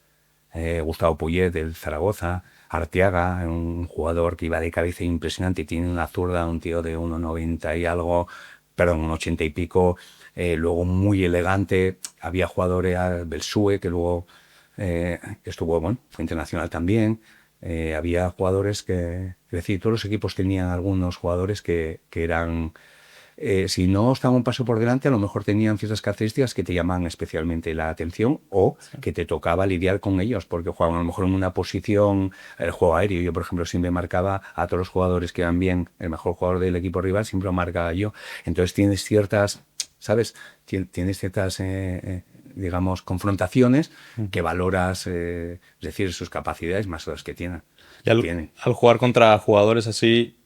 A: Gustavo Puyet del Zaragoza, Arteaga, un jugador que iba de cabeza impresionante y tiene una zurda, un tío de 1,90 y algo, perdón, 1,80 y pico, luego muy elegante. Había jugadores, Belsue, que luego estuvo, bueno, fue internacional también. Había jugadores es decir, todos los equipos tenían algunos jugadores que eran, si no estaban un paso por delante, a lo mejor tenían ciertas características que te llamaban especialmente la atención o que te tocaba lidiar con ellos, porque jugaban a lo mejor en una posición, el juego aéreo. Yo, por ejemplo, siempre marcaba a todos los jugadores que iban bien, el mejor jugador del equipo rival siempre lo marcaba yo. Entonces tienes ciertas, ¿sabes? Tienes ciertas, digamos, confrontaciones que valoras, es decir, sus capacidades más las que tienen.
C: Y al jugar contra jugadores así,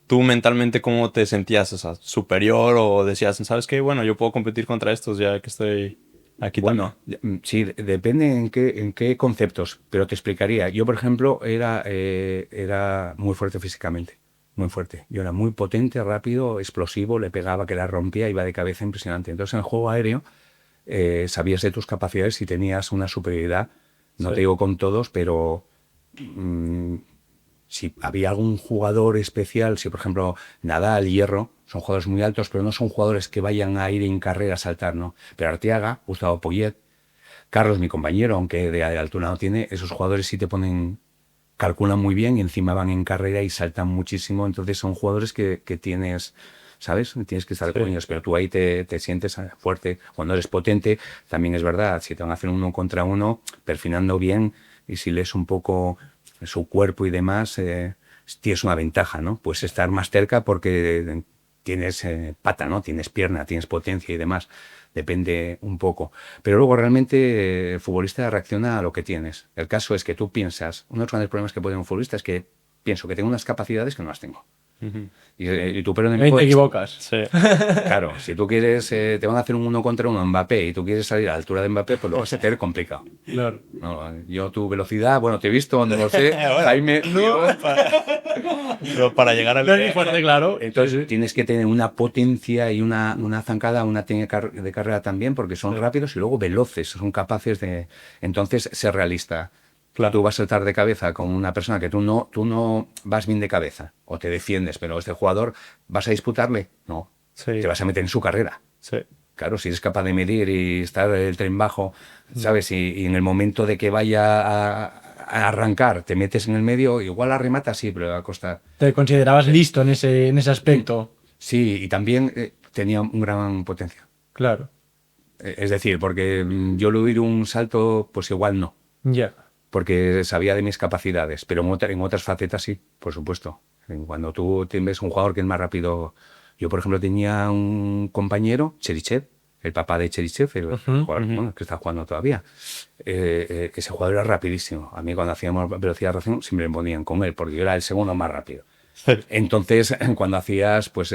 C: ¿tú mentalmente cómo te sentías? O sea, ¿superior o decías, ¿sabes qué? Bueno, yo puedo competir contra estos ya que estoy aquí
A: Bueno, sí, depende en qué conceptos, pero te explicaría. Yo, por ejemplo, era muy fuerte físicamente, muy fuerte. Yo era muy potente, rápido, explosivo, le pegaba que la rompía, iba de cabeza impresionante. Entonces, en el juego aéreo, sabías de tus capacidades y tenías una superioridad, no te digo con todos, pero si había algún jugador especial, si por ejemplo Nadal, Hierro, son jugadores muy altos, pero no son jugadores que vayan a ir en carrera a saltar, ¿no? Pero Arteaga, Gustavo Poyet, Carlos, mi compañero, aunque de altura no tiene, esos jugadores sí te ponen, calculan muy bien y encima van en carrera y saltan muchísimo. Entonces son jugadores que tienes, ¿sabes? Tienes que estar con ellos, pero tú ahí te sientes fuerte. Cuando eres potente, también es verdad, si te van a hacer 1 contra 1, perfinando bien, y si lees un poco su cuerpo y demás, tienes una ventaja, ¿no? Puedes estar más cerca porque tienes pata, ¿no? Tienes pierna, tienes potencia y demás. Depende un poco. Pero luego realmente el futbolista reacciona a lo que tienes. El caso es que tú piensas, uno de los grandes problemas que puede tener un futbolista es que pienso que tengo unas capacidades que no las tengo. Y tú, pero
B: Ahí te equivocas.
C: Sí.
A: Claro, si tú quieres, te van a hacer un 1 contra 1 Mbappé y tú quieres salir a la altura de Mbappé, pues lo vas a tener complicado.
B: Claro.
A: No, yo tu velocidad, bueno, te he visto, no lo sé. Jaime,
C: Pero para llegar al...
B: No es fuerte, claro.
A: Entonces tienes que tener una potencia y una zancada, una técnica de carrera también, porque son rápidos y luego veloces, son capaces de... Entonces, ser realista. Claro. Tú vas a saltar de cabeza con una persona que tú no vas bien de cabeza o te defiendes, pero este jugador, ¿vas a disputarle? No. Sí. Te vas a meter en su carrera. Sí. Claro, si eres capaz de medir y estar el tren bajo, ¿sabes? Y en el momento de que vaya a arrancar, te metes en el medio, igual la remata, sí, pero va a costar.
B: ¿Te considerabas listo en ese aspecto?
A: Sí, y también tenía un gran potencial.
B: Claro.
A: Es decir, porque yo lo hubiera un salto, pues igual no.
B: Ya. Yeah.
A: Porque sabía de mis capacidades, pero en otras facetas sí, por supuesto. Cuando tú ves un jugador que es más rápido... Yo, por ejemplo, tenía un compañero, Cherichev, el papá de Cherichev, el jugador, bueno, que está jugando todavía. Ese jugador era rapidísimo. A mí cuando hacíamos velocidad de reacción siempre me ponían con él, porque yo era el segundo más rápido. Entonces, cuando hacías pues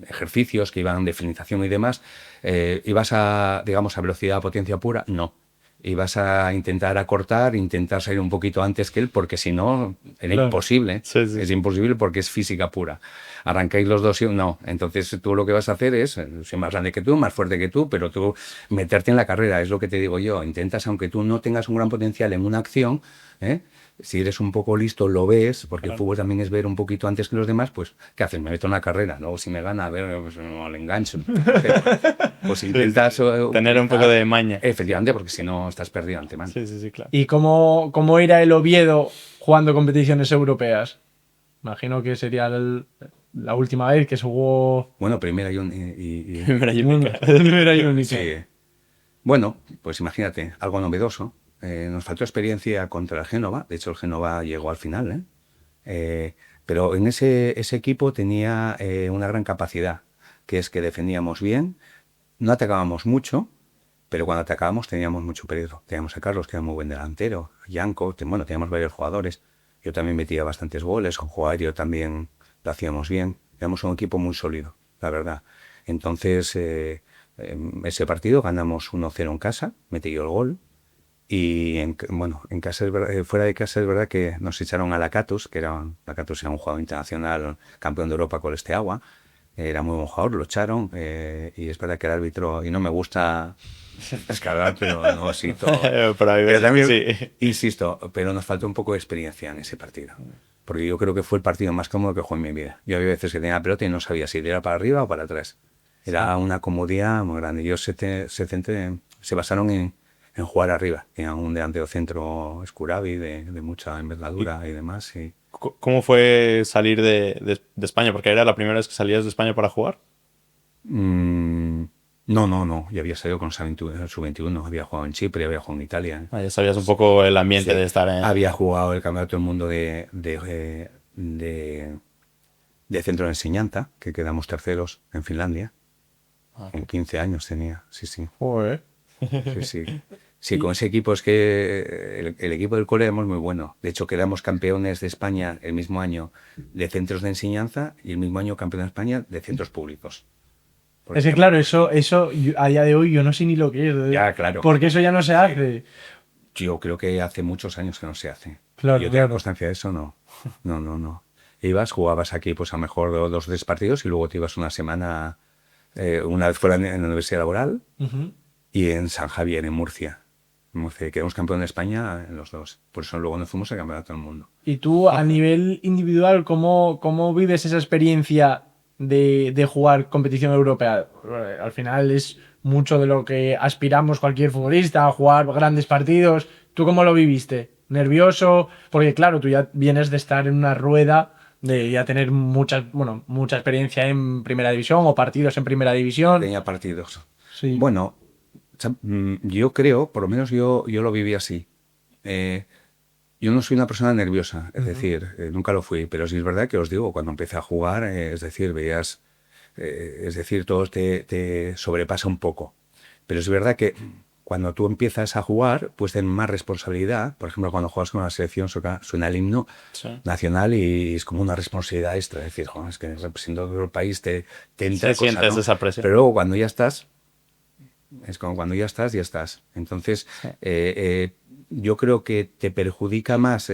A: ejercicios que iban de finalización y demás, ibas a, digamos, a velocidad, potencia pura, no. Ibas a intentar acortar, intentar salir un poquito antes que él, porque si no, era imposible. Sí, sí. Es imposible porque es física pura. Arrancáis los dos y no. Entonces tú lo que vas a hacer es, soy más grande que tú, más fuerte que tú, pero tú meterte en la carrera, es lo que te digo yo. Intentas, aunque tú no tengas un gran potencial en una acción, si eres un poco listo, lo ves, porque el fútbol también es ver un poquito antes que los demás, pues, ¿qué haces? Me meto en la carrera, luego si me gana, a ver, pues no le engancho. Pues intentas...
C: tener un poco de maña.
A: Efectivamente, porque si no estás perdido ante mano.
C: Sí, claro.
B: ¿Y cómo ir a el Oviedo jugando competiciones europeas? Imagino que sería la última vez que se jugó...
A: Bueno, primera y
B: única.
A: Sí. Bueno, pues imagínate, algo novedoso. Nos faltó experiencia contra el Génova. De hecho, el Génova llegó al final. Pero en ese equipo tenía una gran capacidad, que es que defendíamos bien, no atacábamos mucho, pero cuando atacábamos teníamos mucho peligro. Teníamos a Carlos, que era muy buen delantero, a Yanko, bueno, teníamos varios jugadores. Yo también metía bastantes goles, con juego aéreo también lo hacíamos bien. Éramos un equipo muy sólido, la verdad. Entonces, ese partido ganamos 1-0 en casa, metí yo el gol. Y en casa fuera de casa es verdad que nos echaron a Lakatos, Lakatos era un jugador internacional, campeón de Europa con este agua. Era muy buen jugador, lo echaron, y es verdad que el árbitro, y no me gusta escalar, pero no, sí, todo.
C: Pero
A: También,
C: sí.
A: insisto, pero nos faltó un poco de experiencia en ese partido. Porque yo creo que fue el partido más cómodo que jugué en mi vida. Yo había veces que tenía la pelota y no sabía si era para arriba o para atrás. Era una comodidad muy grande. Ellos se basaron en jugar arriba. Tenían un delantero centro Escuravi de mucha envergadura y demás. Y...
C: ¿Cómo fue salir de España? Porque era la primera vez que salías de España para jugar.
A: No. Yo había salido con sub-21. Había jugado en Chipre, había jugado en Italia.
C: Ya sabías un poco el ambiente
A: Sí.
C: de estar en...
A: Había jugado el Campeonato del Mundo de centro de enseñanza, que quedamos terceros en Finlandia. Con 15 años tenía, sí.
C: Joder.
A: Sí. Sí, con ese equipo es que el equipo del cole éramos muy bueno. De hecho, quedamos campeones de España el mismo año de centros de enseñanza y el mismo año campeón de España de centros públicos.
B: Es que claro, eso a día de hoy yo no sé ni lo que es.
A: Ya, claro.
B: Porque eso ya no se hace.
A: Yo creo que hace muchos años que no se hace.
B: Claro,
A: Yo tengo constancia de eso, no. Ibas, jugabas aquí pues a lo mejor 2 o 3 partidos y luego te ibas una semana, una vez fuera en la Universidad Laboral y en San Javier, en Murcia. Quedamos campeón de España en los 2. Por eso luego nos fuimos al Campeonato del Mundo.
B: Y tú, a nivel individual, ¿cómo vives esa experiencia de jugar competición europea? Al final es mucho de lo que aspiramos cualquier futbolista, a jugar grandes partidos. ¿Tú cómo lo viviste? ¿Nervioso? Porque claro, tú ya vienes de estar en una rueda, de ya tener mucha experiencia en primera división o partidos en primera división.
A: Tenía partidos.
B: Sí.
A: Bueno, yo creo, por lo menos yo lo viví así. Yo no soy una persona nerviosa, es decir, nunca lo fui, pero sí es verdad que os digo, cuando empecé a jugar, es decir, todo te sobrepasa un poco. Pero es verdad que cuando tú empiezas a jugar, pues tienes más responsabilidad. Por ejemplo, cuando juegas con la selección suena el himno nacional y es como una responsabilidad extra. Es decir, es que representando el país te entra cosa,
C: sientes
A: ¿no?
C: esa presión.
A: Pero luego cuando ya estás, es como cuando ya estás. Entonces, yo creo que te perjudica más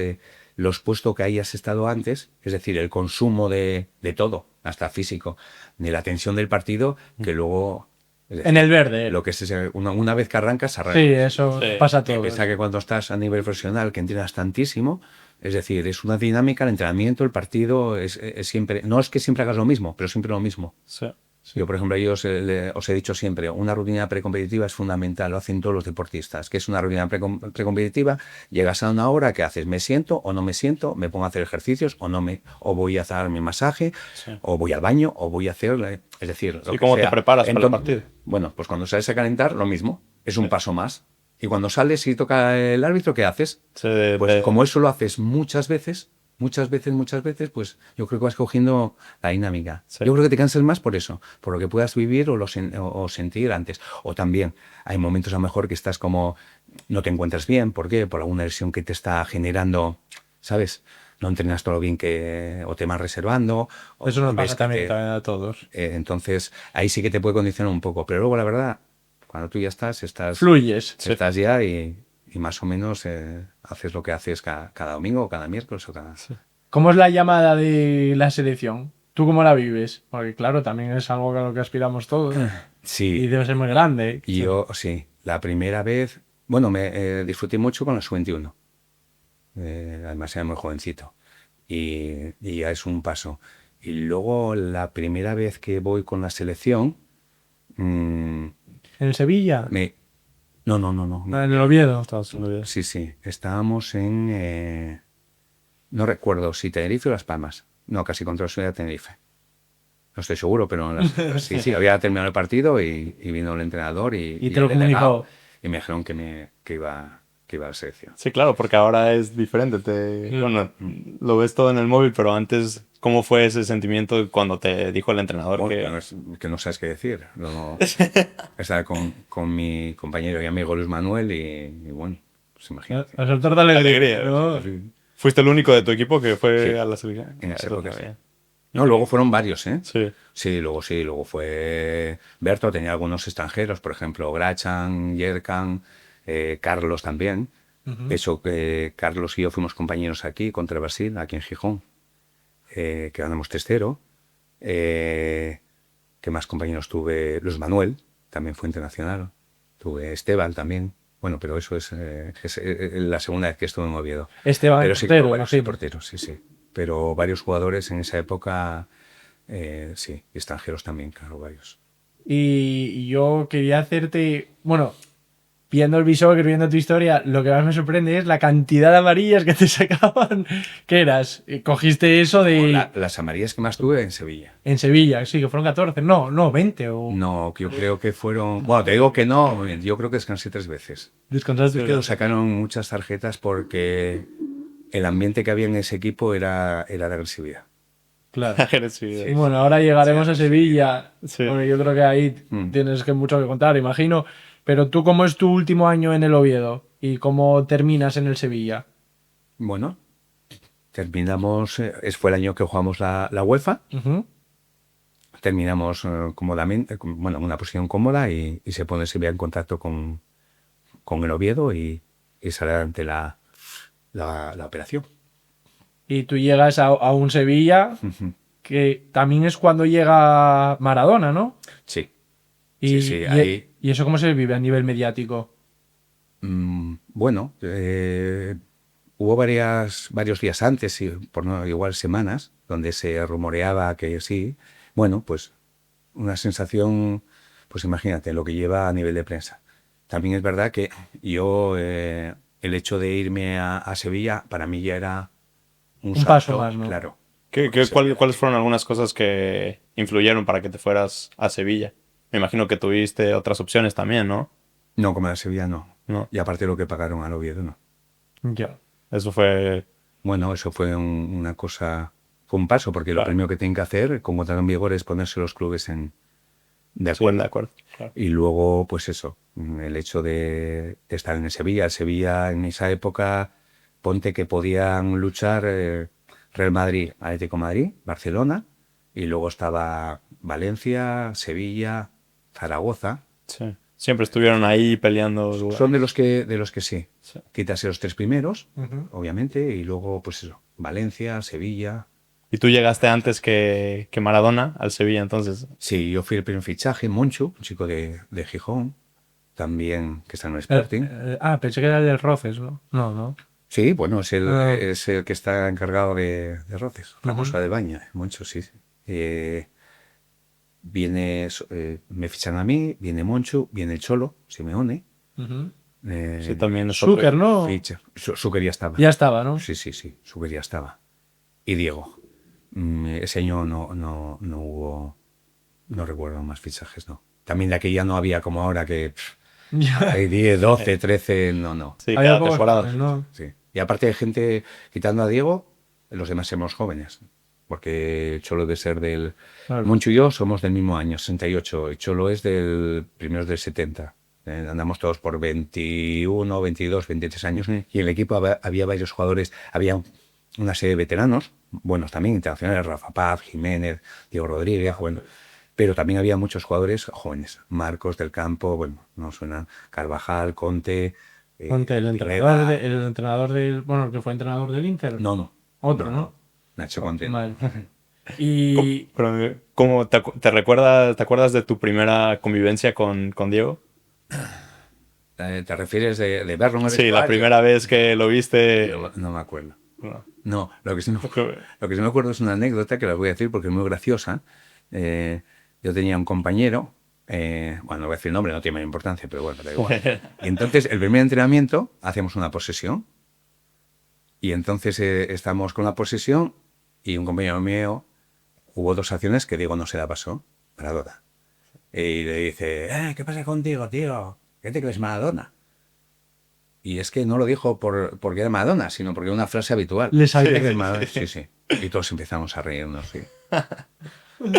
A: los puestos que hayas estado antes, es decir, el consumo de todo, hasta físico, de la tensión del partido, que luego... Decir,
B: en el verde.
A: Lo que es una vez que arrancas.
B: Sí, eso pasa todo.
A: Piensa que cuando estás a nivel profesional, que entrenas tantísimo, es decir, es una dinámica, el entrenamiento, el partido, es siempre... No es que siempre hagas lo mismo, pero siempre lo mismo.
C: Sí.
A: Yo, por ejemplo, os he dicho siempre, una rutina precompetitiva es fundamental, lo hacen todos los deportistas, que es una rutina precompetitiva, llegas a una hora, ¿qué haces? ¿Me siento o no me siento? ¿Me pongo a hacer ejercicios o voy a hacer mi masaje? ¿O voy al baño? ¿O voy a hacer...? Es decir,
C: ¿Y cómo te preparas para el partido?
A: Bueno, pues cuando sales a calentar, lo mismo, es un paso más. Y cuando sales y toca el árbitro, ¿qué haces? Pues como eso lo haces muchas veces, pues yo creo que vas cogiendo la dinámica. Yo creo que te cansas más por eso, por lo que puedas vivir o sentir antes. O también hay momentos a lo mejor que estás como, no te encuentras bien. ¿Por qué? Por alguna lesión que te está generando, ¿sabes? No entrenas todo lo bien o te vas reservando.
B: Eso nos pasa también a todos.
A: Entonces ahí sí que te puede condicionar un poco. Pero luego la verdad, cuando tú ya estás...
B: Fluyes.
A: Estás ya y más o menos haces lo que haces cada domingo o cada miércoles o cada...
B: Sí. ¿Cómo es la llamada de la selección? ¿Tú cómo la vives? Porque claro, también es algo a lo que aspiramos todos.
A: Sí.
B: Y debe ser muy grande.
A: Yo, sí. La primera vez... Bueno, me disfruté mucho con la sub-21. Además era muy jovencito. Y ya es un paso. Y luego la primera vez que voy con la selección...
B: ¿En el Sevilla?
A: No.
B: ¿En el Oviedo?
A: Sí. Estábamos en... no recuerdo si Tenerife o Las Palmas. No, casi contra la Ciudad de Tenerife. No estoy seguro, pero sí, había terminado el partido y vino el entrenador y
B: te lo comunicó.
A: Y me dijeron que iba que iba a la selección.
C: Sí, claro, porque ahora es diferente. Bueno, lo ves todo en el móvil, pero antes, ¿cómo fue ese sentimiento cuando te dijo el entrenador
A: Bueno, que no sabes qué decir. Estaba con mi compañero y amigo Luis Manuel y bueno, pues imagínate.
B: A saltar de alegría.
C: alegría?
B: ¿no?
A: Sí,
C: ¿Fuiste el único de tu equipo que fue
A: sí,
C: a la selección?
A: en esa
C: Eso
A: época
C: está
A: sí.
C: bien.
A: No, luego fueron varios, ¿eh?
C: Sí.
A: Sí, luego fue Berto, tenía algunos extranjeros, por ejemplo, Grachan, Yerkan, Carlos también. De hecho, Carlos y yo fuimos compañeros aquí contra Brasil, aquí en Gijón, que ganamos 3-0. ¿Qué más compañeros tuve? Luis Manuel, también fue internacional. Tuve Esteban también. Bueno, pero eso es la segunda vez que estuve en Oviedo.
B: Esteban,
A: Pero
B: el
A: sí,
B: portero,
A: varios
B: imagino.
A: porteros, sí, sí. Pero varios jugadores en esa época, sí, y extranjeros también, claro, varios.
B: Y yo quería hacerte, bueno, viendo el visor, viendo tu historia, lo que más me sorprende es la cantidad de amarillas que te sacaban. ¿Qué eras? Cogiste eso de...
A: Las amarillas que más tuve en Sevilla.
B: En Sevilla, sí, que fueron 14. No, 20 o...
A: No, que yo creo que fueron... Bueno, te digo que no, yo creo que descansé 3 veces.
B: Descansaste.
A: Es que nos sacaron muchas tarjetas porque el ambiente que había en ese equipo era de agresividad.
B: Claro.
C: Agresividad.
B: Y bueno, ahora llegaremos a Sevilla.
C: Sí.
B: Bueno, yo creo que ahí tienes mucho que contar, imagino. Pero tú, ¿cómo es tu último año en el Oviedo? ¿Y cómo terminas en el Sevilla?
A: Bueno, terminamos, fue el año que jugamos la UEFA,
B: Ujú.
A: terminamos cómodamente, bueno, en una posición cómoda y se pone Sevilla en contacto con el Oviedo y sale adelante la operación.
B: Y tú llegas a un Sevilla que también es cuando llega Maradona, ¿no?
A: Sí,
B: Y,
A: sí,
B: y-
A: ahí...
B: ¿Y eso cómo se vive a nivel mediático?
A: Bueno, hubo varios días antes, y por no igual semanas, donde se rumoreaba que sí. Bueno, pues una sensación, pues imagínate lo que lleva a nivel de prensa. También es verdad que yo, el hecho de irme a Sevilla, para mí ya era un
B: Un paso
A: salto,
B: más, ¿no?
A: claro. Porque
C: ¿Cuáles fueron algunas cosas que influyeron para que te fueras a Sevilla? Me imagino que tuviste otras opciones también, ¿no?
A: No, como era Sevilla, no.
C: No.
A: Y aparte lo que pagaron al Oviedo, no.
B: Ya.
C: Eso fue...
A: Bueno, eso fue una cosa, fue un paso, porque lo
C: Claro.
A: primero que tienen que hacer con contrato en vigor es ponerse los clubes de
C: Sí,
A: acuerdo.
C: de acuerdo. Claro.
A: Y luego, pues eso, el hecho de estar en el Sevilla. El Sevilla en esa época, ponte que podían luchar Real Madrid, Atlético de Madrid, Barcelona, y luego estaba Valencia, Sevilla, Zaragoza.
C: Sí. Siempre estuvieron ahí peleando.
A: Son de los que sí.
C: Sí.
A: Quítase los 3 primeros,
B: Ujú.
A: obviamente, y luego, pues eso, Valencia, Sevilla.
C: Y tú llegaste antes que Maradona al Sevilla, entonces.
A: Sí, yo fui el primer fichaje, Monchu, un chico de Gijón, también que está en el Sporting.
B: Pensé que era el del Roces, ¿no? No.
A: Sí, bueno, es
B: Ah.
A: el que está encargado de Roces, Ramosa
B: Ujú.
A: de Baña, Moncho, sí. Me fichan a mí, viene Moncho, viene el Cholo, Simeone.
B: Ujú.
C: Sí, también es otro.
B: Zucker, ¿no?
A: Zucker ya estaba.
B: Ya estaba, ¿no?
A: Sí, Zucker ya estaba. Y Diego. Ese año no hubo, no recuerdo más fichajes, no. También de aquella no había como ahora que
B: Ya.
A: hay 10, 12, 13, no.
C: Sí,
B: Había
C: cada
B: pocos
C: temporada.
B: jóvenes, ¿no?
A: Sí. Y aparte de gente, quitando a Diego, los demás somos jóvenes. Porque Cholo debe ser del...
B: Claro.
A: Moncho y yo somos del mismo año, 68. Y Cholo es del primeros del 70. Andamos todos por 21, 22, 23 años. Y en el equipo había varios jugadores. Había una serie de veteranos, buenos también, internacionales. Rafa Paz, Jiménez, Diego Rodríguez, bueno. Pero también había muchos jugadores jóvenes. Marcos del Campo, bueno, no suenan. Carvajal, Conte...
B: Ponte el entrenador, el entrenador del. Bueno, el que fue entrenador del Inter.
A: No.
B: Otro, ¿no?
A: Nacho Conte.
B: Vale. Y.
C: Pero, ¿cómo te acuerdas de tu primera convivencia con Diego?
A: ¿Te refieres de verlo en el
C: Sí, la
A: vestuario?
C: primera vez que lo viste.
A: No me acuerdo.
C: No.
A: No, lo que sí me acuerdo es una anécdota que la voy a decir porque es muy graciosa. Yo tenía un compañero, bueno, no voy a decir el nombre, no tiene mayor importancia, pero bueno, da igual. Y entonces, el primer entrenamiento, hacemos una posesión. Y entonces estamos con la posesión y un compañero mío, hubo 2 acciones que Diego no se la pasó, Maradona. Y le dice, ¿qué pasa contigo, tío? ¿Qué te crees, Maradona? Y es que no lo dijo porque era Maradona, sino porque era una frase habitual.
B: Le sabía.
A: ¿Qué crees, Maradona? Sí, sí. Y todos empezamos a reírnos, sí.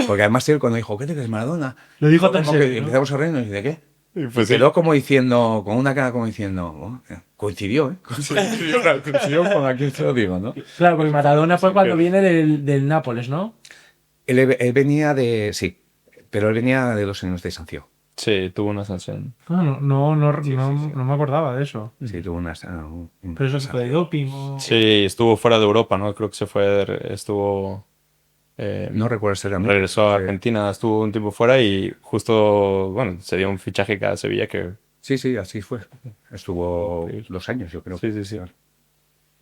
A: Porque además él cuando dijo, ¿qué te crees, Maradona?
B: Lo dijo tan
A: Como que
B: serio, ¿no?
A: empezamos a reírnos y ¿de qué?
C: Y pues
A: Y quedó como diciendo, con una cara como diciendo, "Oh, coincidió, ¿eh? Coincidió con aquel te lo digo, ¿no?
B: Claro, porque Maradona fue cuando viene del Nápoles, ¿no?
A: Él venía de, sí, pero él venía de 2 años de sanción.
C: Sí, tuvo una sanción.
B: Ah, no me acordaba de eso.
A: Sí, tuvo una...
B: Pero eso fue de doping o...
C: Sí, estuvo fuera de Europa, ¿no? Creo que estuvo...
A: No recuerdo exactamente.
C: regresó a
A: Sí.
C: Argentina, estuvo un tiempo fuera y justo, bueno, se dio un fichaje cada Sevilla que...
A: Sí, sí, así fue. Estuvo 2 años, yo creo.
C: Sí, sí, sí.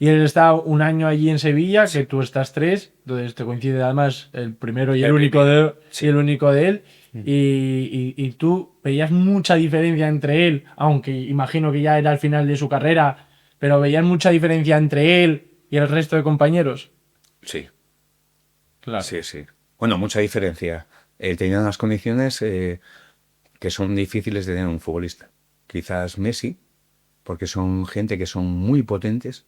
B: Y él está un año allí en Sevilla, que tú estás 3, entonces te coincide además el primero y el único de él. Y tú veías mucha diferencia entre él, aunque imagino que ya era al final de su carrera, pero veías mucha diferencia entre él y el resto de compañeros.
A: Sí,
B: Claro.
A: sí, sí. Bueno, mucha diferencia. Tenía unas condiciones que son difíciles de tener un futbolista. Quizás Messi, porque son gente que son muy potentes,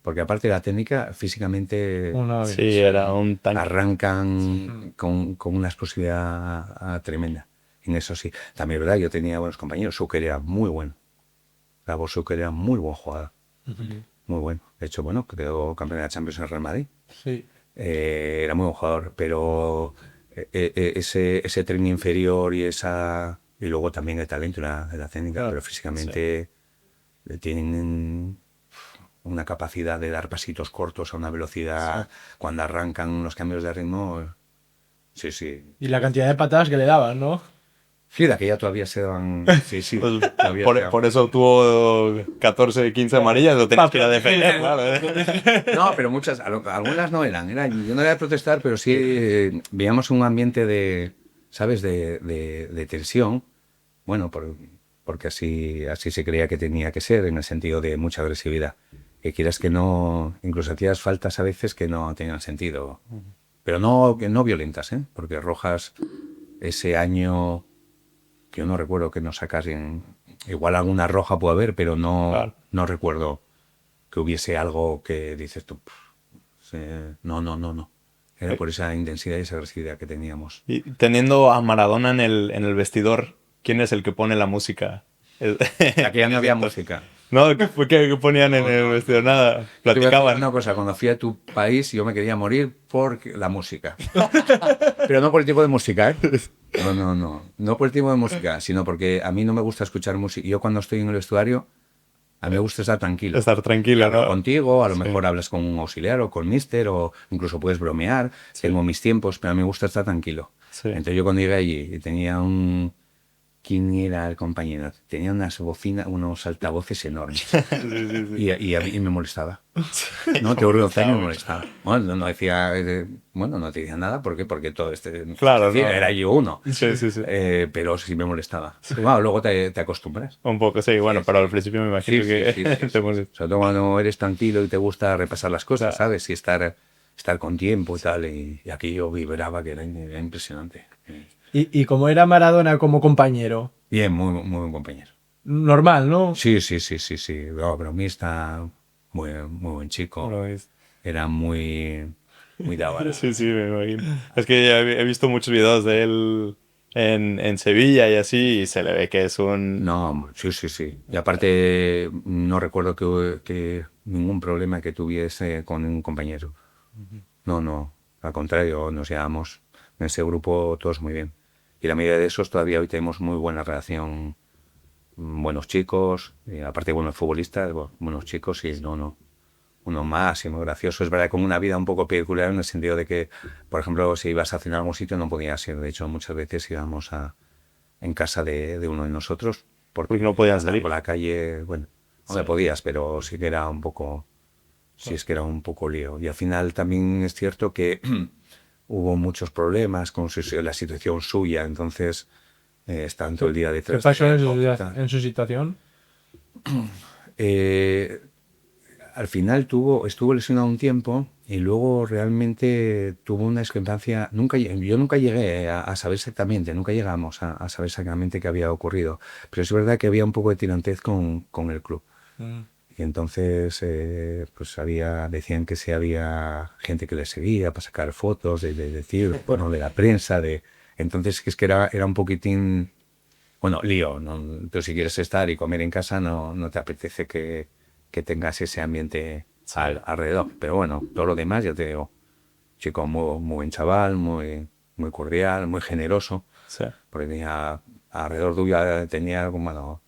A: porque aparte de la técnica, físicamente
C: Sí, era un tanque.
A: arrancan con una explosividad tremenda. En eso sí. También es verdad, yo tenía buenos compañeros. Zucker era muy bueno. Gabor Zucker era muy buen jugador. Muy bueno. De hecho, bueno, quedó campeón de la Champions en el Real Madrid.
B: Sí.
A: Era muy buen jugador, pero ese tren inferior y luego también el talento y la técnica,
C: Claro,
A: pero físicamente tienen una capacidad de dar pasitos cortos a una velocidad cuando arrancan los cambios de ritmo. Sí, sí.
B: Y la cantidad de patadas que le daban, ¿no?
A: Sí, de aquella todavía se dan. Sí, sí.
C: Pues,
A: todavía se dan.
C: por eso tuvo 14, 15 amarillas, lo tenías que ir a defender, claro.
A: No, pero muchas, algunas no eran. Yo no era de protestar, pero sí veíamos un ambiente de, ¿sabes?, de tensión. Bueno, porque así se creía que tenía que ser, en el sentido de mucha agresividad. Que quieras que no, incluso hacías faltas a veces que no tenían sentido. Pero no violentas, ¿eh? Porque Rojas, ese año, que yo no recuerdo que nos sacasen, igual alguna roja puede haber, pero no recuerdo que hubiese algo que dices tú, no. Era por esa intensidad y esa agresividad que teníamos.
C: Y teniendo a Maradona en el vestidor, ¿quién es el que pone la música?
A: Aquí ya no había música.
C: No, ¿qué ponían en el vestidor? Nada, platicaban.
A: Una cosa, cuando fui a tu país yo me quería morir por la música. Pero no por el tipo de música, ¿eh? No por el tipo de música, sino porque a mí no me gusta escuchar música. Yo cuando estoy en el vestuario, a mí me gusta estar tranquilo.
C: Estar tranquilo, ¿no?
A: Contigo, a lo mejor hablas con un auxiliar o con mister, o incluso puedes bromear. Tengo mis tiempos, pero a mí me gusta estar tranquilo.
C: Sí.
A: Entonces yo cuando llegué allí y tenía ¿quién era el compañero? Tenía unos altavoces enormes. Y a mí me molestaba. No, te juro, me molestaba. Bueno, no decía nada. ¿Por qué? Porque todo
C: Claro,
A: sí,
C: no.
A: era yo uno.
C: Sí.
A: Pero sí me molestaba. Bueno, luego te acostumbras.
C: Un poco, sí, bueno, pero al principio me imagino que...
A: Sí. Sobre todo cuando eres tranquilo y te gusta repasar las cosas,
C: Claro.
A: ¿sabes? Y estar con tiempo y tal. Y aquí yo vibraba, que era impresionante.
B: ¿Y cómo era Maradona como compañero?
A: Bien, muy buen compañero.
B: Normal, ¿no?
A: Sí. Bromista, muy buen chico. Era muy dado.
C: Sí, me imagino. Es que ya he visto muchos videos de él en Sevilla y así, y se le ve que es un...
A: No, sí. Y aparte, no recuerdo que ningún problema que tuviese con un compañero. No. Al contrario, nos llevamos en ese grupo todos muy bien. Y la mayoría de esos todavía hoy tenemos muy buena relación. Buenos chicos, y aparte de buenos futbolistas, buenos chicos, y uno más y muy gracioso. Es verdad, con una vida un poco peculiar en el sentido de que, por ejemplo, si ibas a cenar a algún sitio no podías ir. De hecho, muchas veces íbamos en casa de uno de nosotros,
C: Porque no podías salir.
A: por la calle, bueno, no podías, pero sí que era un poco, es que era un poco lío. Y al final también es cierto que hubo muchos problemas con la situación suya, entonces están todo el día detrás.
B: ¿Qué pasó en su situación?
A: Al final estuvo lesionado un tiempo y luego realmente tuvo una discrepancia. Yo nunca llegué a saber exactamente, nunca llegamos a saber exactamente qué había ocurrido, pero es verdad que había un poco de tirantez con el club. Y entonces pues decían que había gente que le seguía para sacar fotos, de decir, bueno, de la prensa, entonces es que era un poquitín, bueno, lío, ¿no? Tú si quieres estar y comer en casa no te apetece que tengas ese ambiente alrededor. Pero bueno, todo lo demás, ya te digo, chico muy buen chaval, muy cordial, muy generoso,
C: Sí.
A: porque alrededor tuyo tenía como, bueno,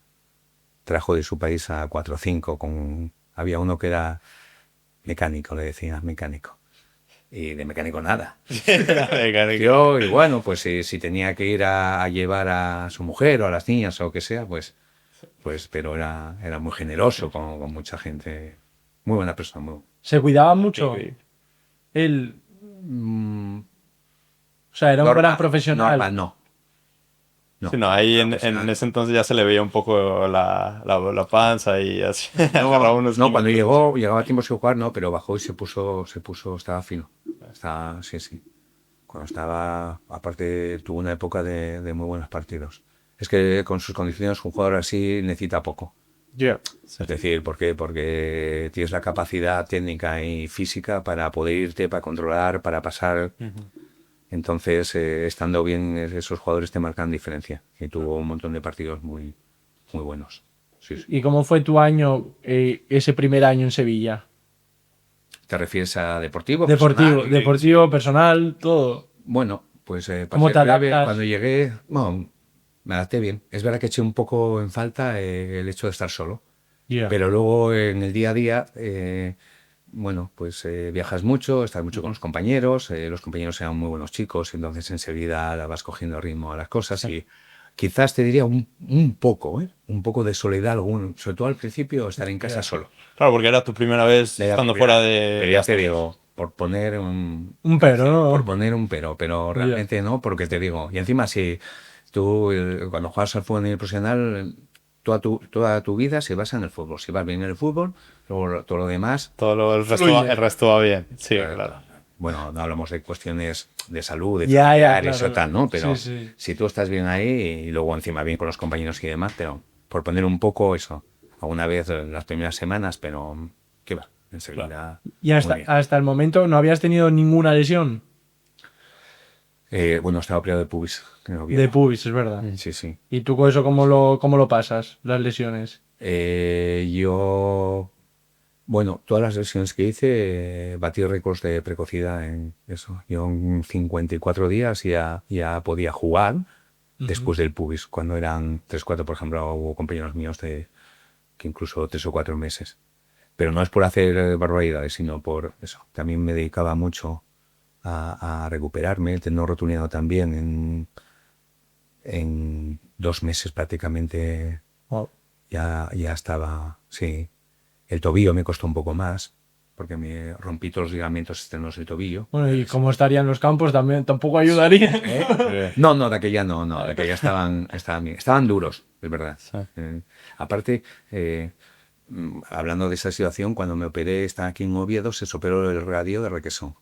A: trajo de su país a 4 o 5, había uno que era mecánico, le decía, mecánico. Y de mecánico nada. Yo, y bueno, pues si tenía que ir a llevar a su mujer o a las niñas o lo que sea, pues pero era muy generoso con mucha gente. Muy buena persona.
B: ¿Se cuidaba mucho? Él,
A: Mm,
B: o sea, era un gran
A: normal,
B: profesional.
A: normal, no.
C: Sí, no, ahí en
A: profesional.
C: ese entonces ya se le veía un poco la panza y así. Agarraba unos
A: No, cuando
C: kilómetros.
A: llegaba tiempo sin jugar, no, pero bajó y se puso, estaba fino. Sí. Cuando estaba, aparte, tuvo una época de muy buenos partidos. Es que con sus condiciones, un jugador así necesita poco.
B: Yeah.
A: Es decir, ¿por qué? Porque tienes la capacidad técnica y física para poder irte, para controlar, para pasar. Entonces, estando bien, esos jugadores te marcan diferencia. Y tuvo un montón de partidos muy, muy buenos. Sí.
B: ¿Y cómo fue tu año, ese primer año en Sevilla?
A: ¿Te refieres a deportivo?
B: Deportivo,
A: personal?
B: deportivo, personal, todo.
A: Bueno, pues para
B: ¿Cómo
A: ser
B: te
A: breve,
B: adaptas?
A: cuando llegué, bueno, me adapté bien. Es verdad que eché un poco en falta el hecho de estar solo.
B: Yeah.
A: Pero luego en el día a día, bueno, pues viajas mucho, estás mucho con los compañeros eran muy buenos chicos, entonces enseguida vas cogiendo ritmo a las cosas y quizás te diría un poco de soledad, sobre todo al principio, estar en casa solo.
C: Claro, porque era tu primera vez estando fuera de...
A: Pero ya te digo, por poner un
B: pero, ¿no?
A: por poner un pero realmente no, porque te digo, y encima si tú cuando juegas al fútbol a nivel profesional, toda tu vida se basa en el fútbol. Si vas bien en el fútbol, luego todo lo demás,
C: el resto va bien. Sí, claro.
A: bueno, no hablamos de cuestiones de salud, de
B: Ya,
A: familiares
B: claro.
A: o tal, ¿no? Pero
B: Sí.
A: si tú estás bien ahí y luego encima bien con los compañeros y demás, pero por poner un poco eso, alguna vez las primeras semanas, pero ¿qué va? Enseguida.
B: Y
A: muy bien.
B: hasta el momento no habías tenido ninguna lesión
A: Bueno, estaba operado de pubis. en Oviedo.
B: de pubis, es verdad.
A: Sí.
B: ¿Y tú con eso cómo lo pasas, las lesiones?
A: Bueno, todas las lesiones que hice, batí récords de precocidad en eso. Yo en 54 días ya podía jugar después del pubis. Cuando eran 3, 4, por ejemplo, hubo compañeros míos que incluso 3 o 4 meses. Pero no es por hacer barbaridades, sino por eso. También me dedicaba mucho a recuperarme. El tendón rotuliano también en 2 meses prácticamente
B: Wow.
A: ya estaba, sí. El tobillo me costó un poco más, porque me rompí todos los ligamentos externos del tobillo.
B: Bueno, y cómo estarían los campos también tampoco ayudaría.
A: No, de aquella de aquella estaban bien. Estaban duros, es verdad.
C: Sí.
A: Aparte, hablando de esa situación, cuando me operé, estaba aquí en Oviedo, se operó el radio de Requesón.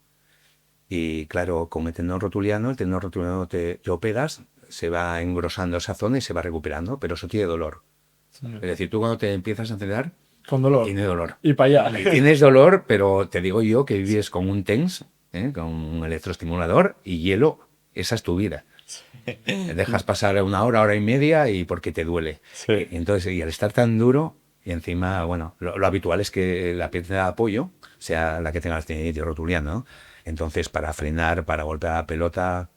A: Y claro, con el tendón rotuliano te operas, se va engrosando esa zona y se va recuperando, pero eso tiene dolor. Es decir, tú cuando te empiezas a acelerar,
B: Con dolor.
A: tiene dolor.
B: Y para allá.
A: Tienes dolor, pero te digo yo que vives con un TENS, con un electroestimulador y hielo, esa es tu vida. Dejas pasar 1 hora, hora y media y porque te duele.
C: Sí.
A: Entonces, y al estar tan duro, y encima, bueno, lo habitual es que la pieza de apoyo sea la que tenga el tendinitis rotuliano, ¿no? Entonces, para frenar, para golpear la pelota,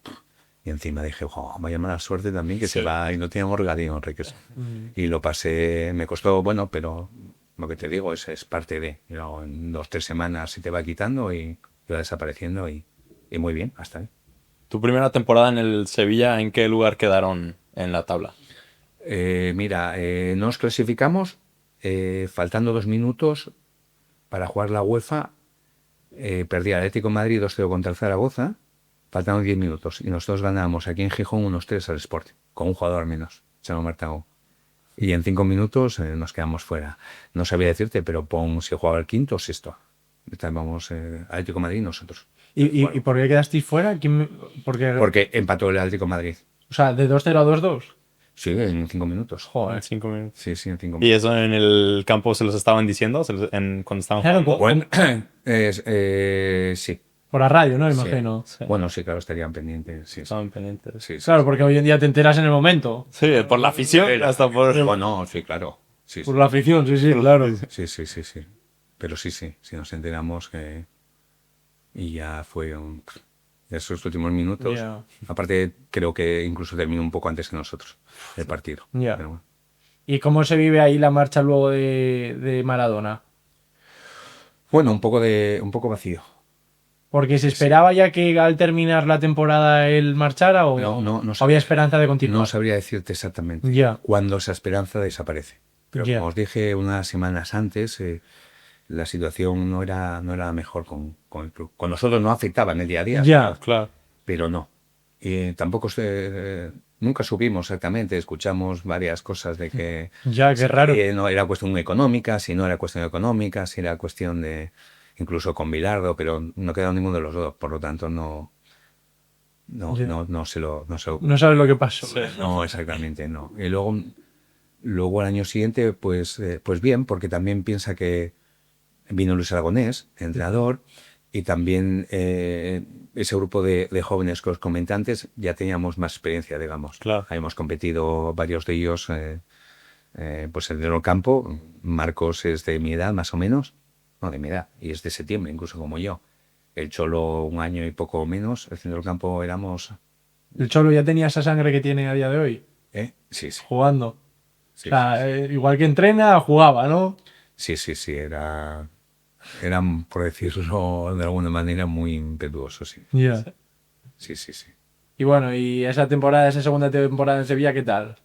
A: y encima dije, vaya mala suerte también que se va y no tiene morgadín, Enriquez. Y lo pasé, me costó, bueno, pero lo que te digo es parte de. Y luego en 2 o 3 semanas se te va quitando y va desapareciendo y muy bien, hasta ahí.
C: Tu primera temporada en el Sevilla, ¿en qué lugar quedaron en la tabla?
A: Mira, nos clasificamos faltando 2 minutos para jugar la UEFA. Perdí al Atlético de Madrid 2-0 contra el Zaragoza, faltando 10 minutos. Y nosotros ganábamos aquí en Gijón 1-3 al Sporting, con un jugador menos, Chano Martagó. Y en 5 minutos nos quedamos fuera. No sabía decirte, pero pon si jugaba el quinto o sexto. Estábamos Atlético de Madrid y nosotros.
B: ¿Y por qué quedasteis fuera? Porque
A: Porque empató el Atlético de Madrid.
B: O sea, de 2-0 a 2-2.
A: Sí, en 5 minutos.
B: Joder.
C: En 5 minutos.
A: Sí, sí, en 5
C: ¿Y
A: minutos.
C: eso en el campo se los estaban diciendo cuando estaban
B: Claro,
C: jugando?
A: Bueno, sí.
B: Por la radio, ¿no?
A: Sí.
B: Imagino.
C: Sí.
A: Bueno, sí, claro, estarían pendientes. Sí, sí.
C: Estaban pendientes.
A: Sí, sí,
B: Claro,
A: sí.
B: porque hoy en día te enteras en el momento.
C: Sí, por la afición, hasta por...
A: Bueno, sí, claro. Sí,
B: Por
A: sí.
B: la afición, sí, claro.
A: Sí, sí, sí, sí. Pero sí, sí, sí nos enteramos que... Y ya fue esos últimos minutos.
B: Ya.
A: Aparte, creo que incluso terminó un poco antes que nosotros el partido.
B: Ya.
A: Pero bueno.
B: ¿Y cómo se vive ahí la marcha luego de Maradona?
A: Bueno, un poco vacío.
B: Porque se esperaba ya que al terminar la temporada él marchara o
A: No
B: había esperanza de continuar.
A: No sabría decirte exactamente
B: Ya.
A: cuándo esa esperanza desaparece. Pero
B: Ya.
A: como os dije unas semanas antes, la situación no era la mejor con el club. Con nosotros no afectaba en el día a día,
B: Ya.
C: Claro.
A: pero no. Y tampoco nunca supimos exactamente, escuchamos varias cosas de que
B: Ya, qué raro.
A: no era cuestión económica, si no era cuestión económica, si era cuestión de incluso con Bilardo, pero no quedó ninguno de los dos, por lo tanto no
B: Ya.
A: no se lo
B: No sabes lo que pasó.
A: no, exactamente, no. Y luego al año siguiente, pues bien, porque también piensa que vino Luis Aragonés, entrenador, y también ese grupo de jóvenes que os comenté antes, ya teníamos más experiencia, digamos.
C: Claro.
A: Habíamos competido varios de ellos, pues en el campo. Marcos es de mi edad, más o menos. No, de mi edad, y es de septiembre, incluso como yo. El Cholo un año y poco menos. El centro del campo éramos...
B: El Cholo ya tenía esa sangre que tiene a día de hoy,
A: Sí, sí.
B: jugando.
A: Sí,
B: O sea, igual que entrena, jugaba, ¿no?
A: sí, eran, por decirlo de alguna manera, muy impetuosos, sí.
B: Ya.
A: Sí, sí, sí.
B: Y bueno, y esa segunda temporada en Sevilla, ¿qué tal?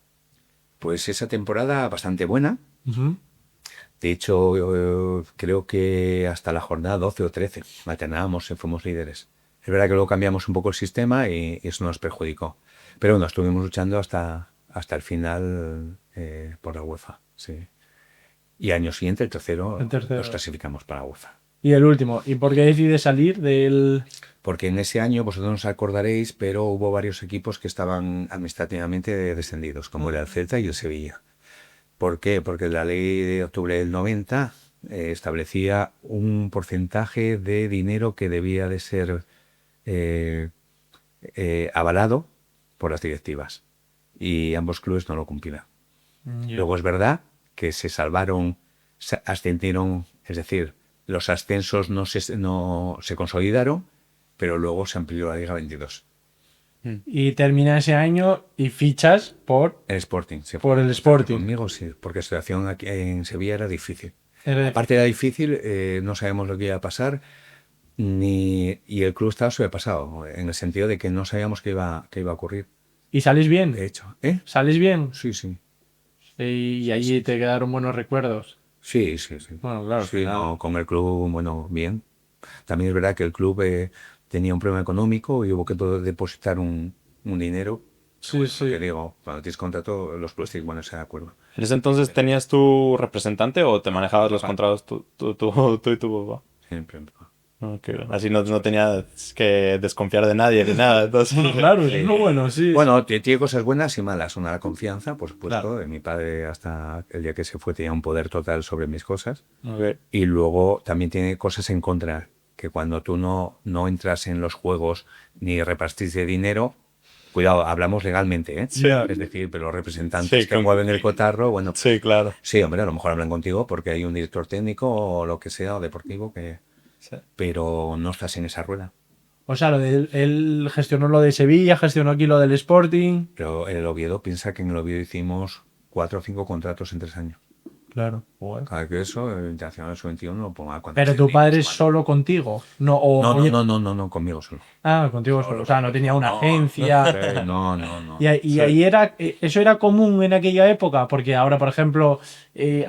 A: Pues esa temporada bastante buena.
B: Ujú.
A: De hecho, creo que hasta la jornada 12 o 13 alternábamos, fuimos líderes. Es verdad que luego cambiamos un poco el sistema y eso nos perjudicó. Pero bueno, estuvimos luchando hasta el final por la UEFA. Sí. Y año siguiente, el tercero, nos clasificamos para la UEFA.
B: Y el último, ¿y por qué decides salir del...?
A: Porque en ese año, vosotros no os acordaréis, pero hubo varios equipos que estaban administrativamente descendidos, como era el Celta y el Sevilla. ¿Por qué? Porque la ley de octubre del 90 establecía un porcentaje de dinero que debía de ser avalado por las directivas. Y ambos clubes no lo cumplían. Luego es verdad que se salvaron, se ascendieron, es decir, los ascensos no se consolidaron, pero luego se amplió la Liga 22.
B: Y termina ese año y fichas por...
A: El Sporting. Sí.
B: Por el Sporting.
A: Conmigo sí, porque la situación aquí en Sevilla era difícil.
B: Era-
A: Aparte era difícil, no sabemos lo que iba a pasar, y el club estaba sobrepasado, en el sentido de que no sabíamos qué iba a ocurrir.
B: ¿Y sales bien?
A: De hecho,
B: ¿Sales bien?
A: Sí, sí.
B: Y allí te quedaron buenos recuerdos.
A: Sí, sí, sí.
B: Bueno, claro.
A: Sí, no, con el club, bueno, bien. También es verdad que el club tenía un problema económico y hubo que depositar un dinero.
B: Sí, sí.
A: Que digo, cuando tienes contrato, los clubes tienen que ponerse de acuerdo.
C: ¿En ese entonces tenías tu representante o te manejabas los contratos tú y tu papá?
A: Siempre.
C: Ok, así no tenías que desconfiar de nadie ni nada. Entonces,
B: Claro, es lo bueno, sí.
A: Bueno, tiene cosas buenas y malas. Una, la confianza, por supuesto.
C: Claro.
A: De mi padre hasta el día que se fue tenía un poder total sobre mis cosas.
C: ok.
A: Y luego también tiene cosas en contra, que cuando tú no entras en los juegos ni repartís de dinero, cuidado, hablamos legalmente, ¿eh?
B: Sí.
A: Es decir, pero los representantes
C: Sí,
A: que mueven el cotarro, bueno,
C: Sí, claro.
A: sí, hombre, a lo mejor hablan contigo porque hay un director técnico o lo que sea, o deportivo,
C: Sí.
A: pero no estás en esa rueda.
B: O sea, él gestionó lo de Sevilla, gestionó aquí lo del Sporting.
A: Pero el Oviedo piensa que en el Oviedo hicimos 4 o 5 contratos en 3 años.
B: Claro.
A: Cada que eso, el Internacional Sub-21 lo ponga cuando
B: Pero
A: se
B: tu
A: diga,
B: padre es
A: bueno.
B: solo contigo. No, oye-
A: No, conmigo solo.
B: Ah, contigo solo. O sea, no tenía una agencia.
A: No.
B: Y ahí era, eso era común en aquella época, porque ahora, por ejemplo,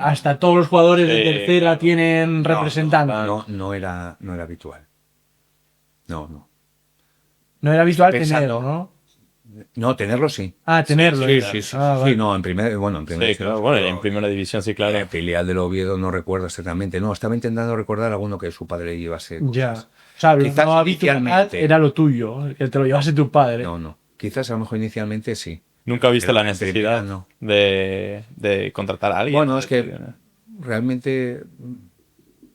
B: hasta todos los jugadores de tercera tienen representantes.
A: No era habitual. No.
B: No era habitual
A: Pensando.
B: tenerlo, ¿no?
A: No, tenerlo sí.
B: Ah, tenerlo.
A: Sí,
B: era.
A: sí, sí.
B: Ah,
A: Sí,
B: vale.
A: no, en primer,
C: Sí, claro. Bueno, en primera división, sí, claro.
A: La filial del Oviedo no recuerdo exactamente. No, estaba intentando recordar alguno que su padre llevase
B: Ya.
A: cosas.
B: O sea, lo
A: Quizás
B: no habitual
A: inicialmente.
B: era lo tuyo, que te lo llevase tu padre.
A: No. Quizás a lo mejor inicialmente sí.
C: ¿Nunca viste
A: Pero
C: la
A: en primera
C: necesidad
A: no.
C: de contratar a alguien?
A: Bueno, es que realmente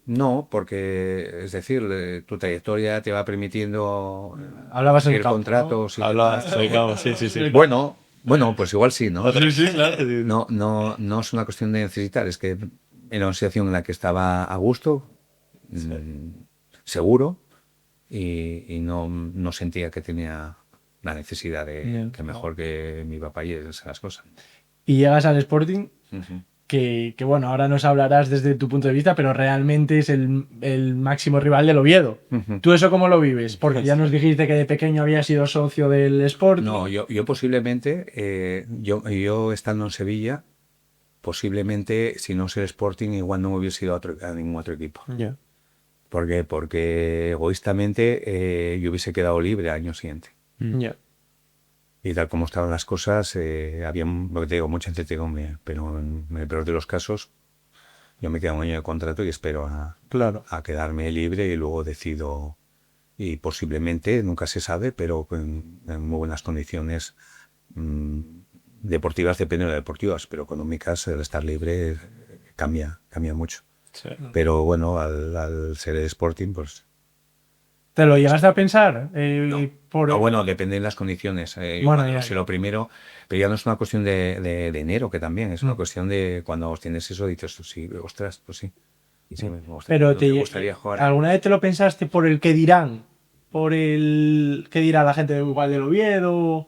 A: no, porque es decir, tu trayectoria te va permitiendo
B: Hablabas en el
A: conseguir
B: campo, ¿no?
A: contratos y
C: Habla,
A: demás.
C: digamos, sí, sí, sí.
A: Bueno, pues igual sí, ¿no?
C: Sí, sí, claro.
A: No es una cuestión de necesitar, es que era una situación en la que estaba a gusto, seguro, y no sentía que tenía la necesidad de
B: Bien.
A: que mejor que mi papá y esas cosas.
B: Y llegas al Sporting,
A: Ujú.
B: que bueno, ahora nos hablarás desde tu punto de vista, pero realmente es el máximo rival del Oviedo.
A: Ujú.
B: ¿Tú eso cómo lo vives? Porque ya nos dijiste que de pequeño habías sido socio del Sporting.
A: No, yo posiblemente, yo estando en Sevilla, posiblemente si no ser Sporting, igual no me hubiese ido a ningún otro equipo.
B: Ya.
A: ¿Por qué? Porque egoístamente yo hubiese quedado libre al año siguiente.
B: Ya.
A: Y tal como estaban las cosas, había, lo que te digo, mucha incertidumbre, pero en el peor de los casos, yo me quedo un año de contrato y espero
B: Claro.
A: a quedarme libre y luego decido, y posiblemente, nunca se sabe, pero en muy buenas condiciones deportivas, depende de las deportivas, pero económicas, el estar libre cambia mucho.
C: Sí.
A: Pero bueno, al ser el Sporting, pues...
B: ¿Te lo llegaste a pensar?
A: Bueno, depende de las condiciones.
B: Bueno,
A: Yo
B: ya.
A: sé lo primero, pero ya no es una cuestión de dinero, que también es una cuestión de cuando tienes eso, dices, sí, ostras, pues sí. Y sí,
B: Pero
A: me gustaría jugar.
B: ¿alguna vez te lo pensaste por el qué dirán? ¿Por el qué dirá la gente igual del Oviedo?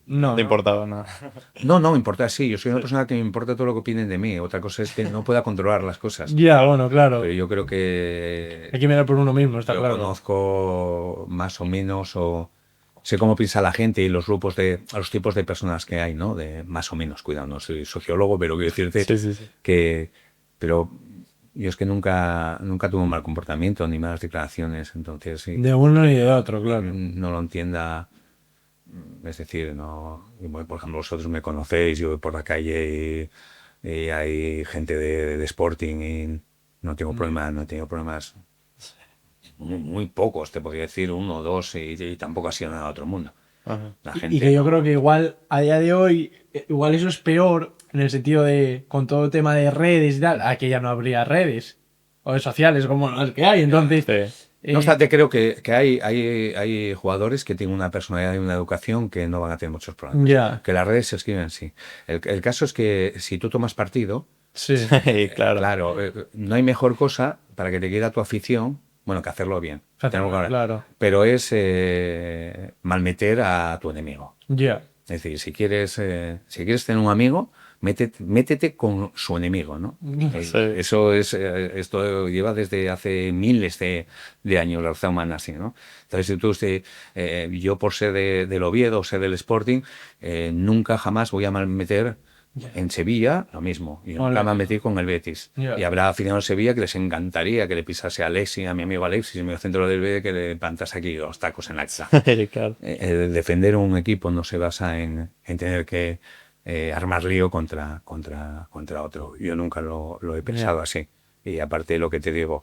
B: No,
C: No te
B: ¿no?
C: importaba nada.
A: No me importa, sí, yo soy una persona que me importa todo lo que opinen de mí. Otra cosa es que no pueda controlar las cosas.
B: Ya, bueno, claro.
A: Pero yo creo que
B: Hay que mirar por uno mismo, está
A: yo
B: claro.
A: conozco más o menos o sé cómo piensa la gente y los grupos los tipos de personas que hay, ¿no? De más o menos, cuidado, no soy sociólogo, pero quiero decirte
C: Sí, sí, sí.
A: pero yo es que nunca tuve un mal comportamiento ni malas declaraciones, entonces sí,
B: De uno ni de otro, claro.
A: no lo entienda. Es decir, por ejemplo, vosotros me conocéis, yo voy por la calle y hay gente de Sporting y no tengo problemas, no tengo problemas. Muy pocos, te podría decir, uno o dos, y tampoco ha sido nada de otro mundo.
C: Ajá.
A: La
B: Y
A: gente
B: que yo
A: no-
B: creo que igual a día de hoy, igual eso es peor en el sentido de con todo el tema de redes y tal, aquí ya no habría redes o de sociales como las que hay. Entonces,
C: Sí.
A: No obstante, creo que hay jugadores que tienen una personalidad y una educación que no van a tener muchos problemas.
B: ya,
A: Que las redes se escriben sí. El caso es que si tú tomas partido,
B: sí,
C: Claro.
A: claro, no hay mejor cosa para que te quiera tu afición, bueno, que hacerlo bien. Tenemos que hablar.
B: claro,
A: Pero es malmeter a tu enemigo.
B: ya,
A: Es decir, si quieres tener un amigo, métete con su enemigo, ¿no?
C: Sí.
A: Eso esto lleva desde hace miles de años la raza humana así, ¿no? Entonces, yo por ser del Oviedo, ser del Sporting, nunca jamás voy a malmeter. En Sevilla, lo mismo. Y nunca
B: Ole.
A: me metí con el Betis.
B: Ya.
A: Y habrá aficionados de Sevilla que les encantaría que le pisase a Alexis, a mi amigo Alexis, mi centro del Betis, que le plantase aquí los tacos en la cara.
C: Claro.
A: Defender un equipo no se basa en tener que armar lío contra otro. Yo nunca lo he pensado así. Y aparte lo que te digo,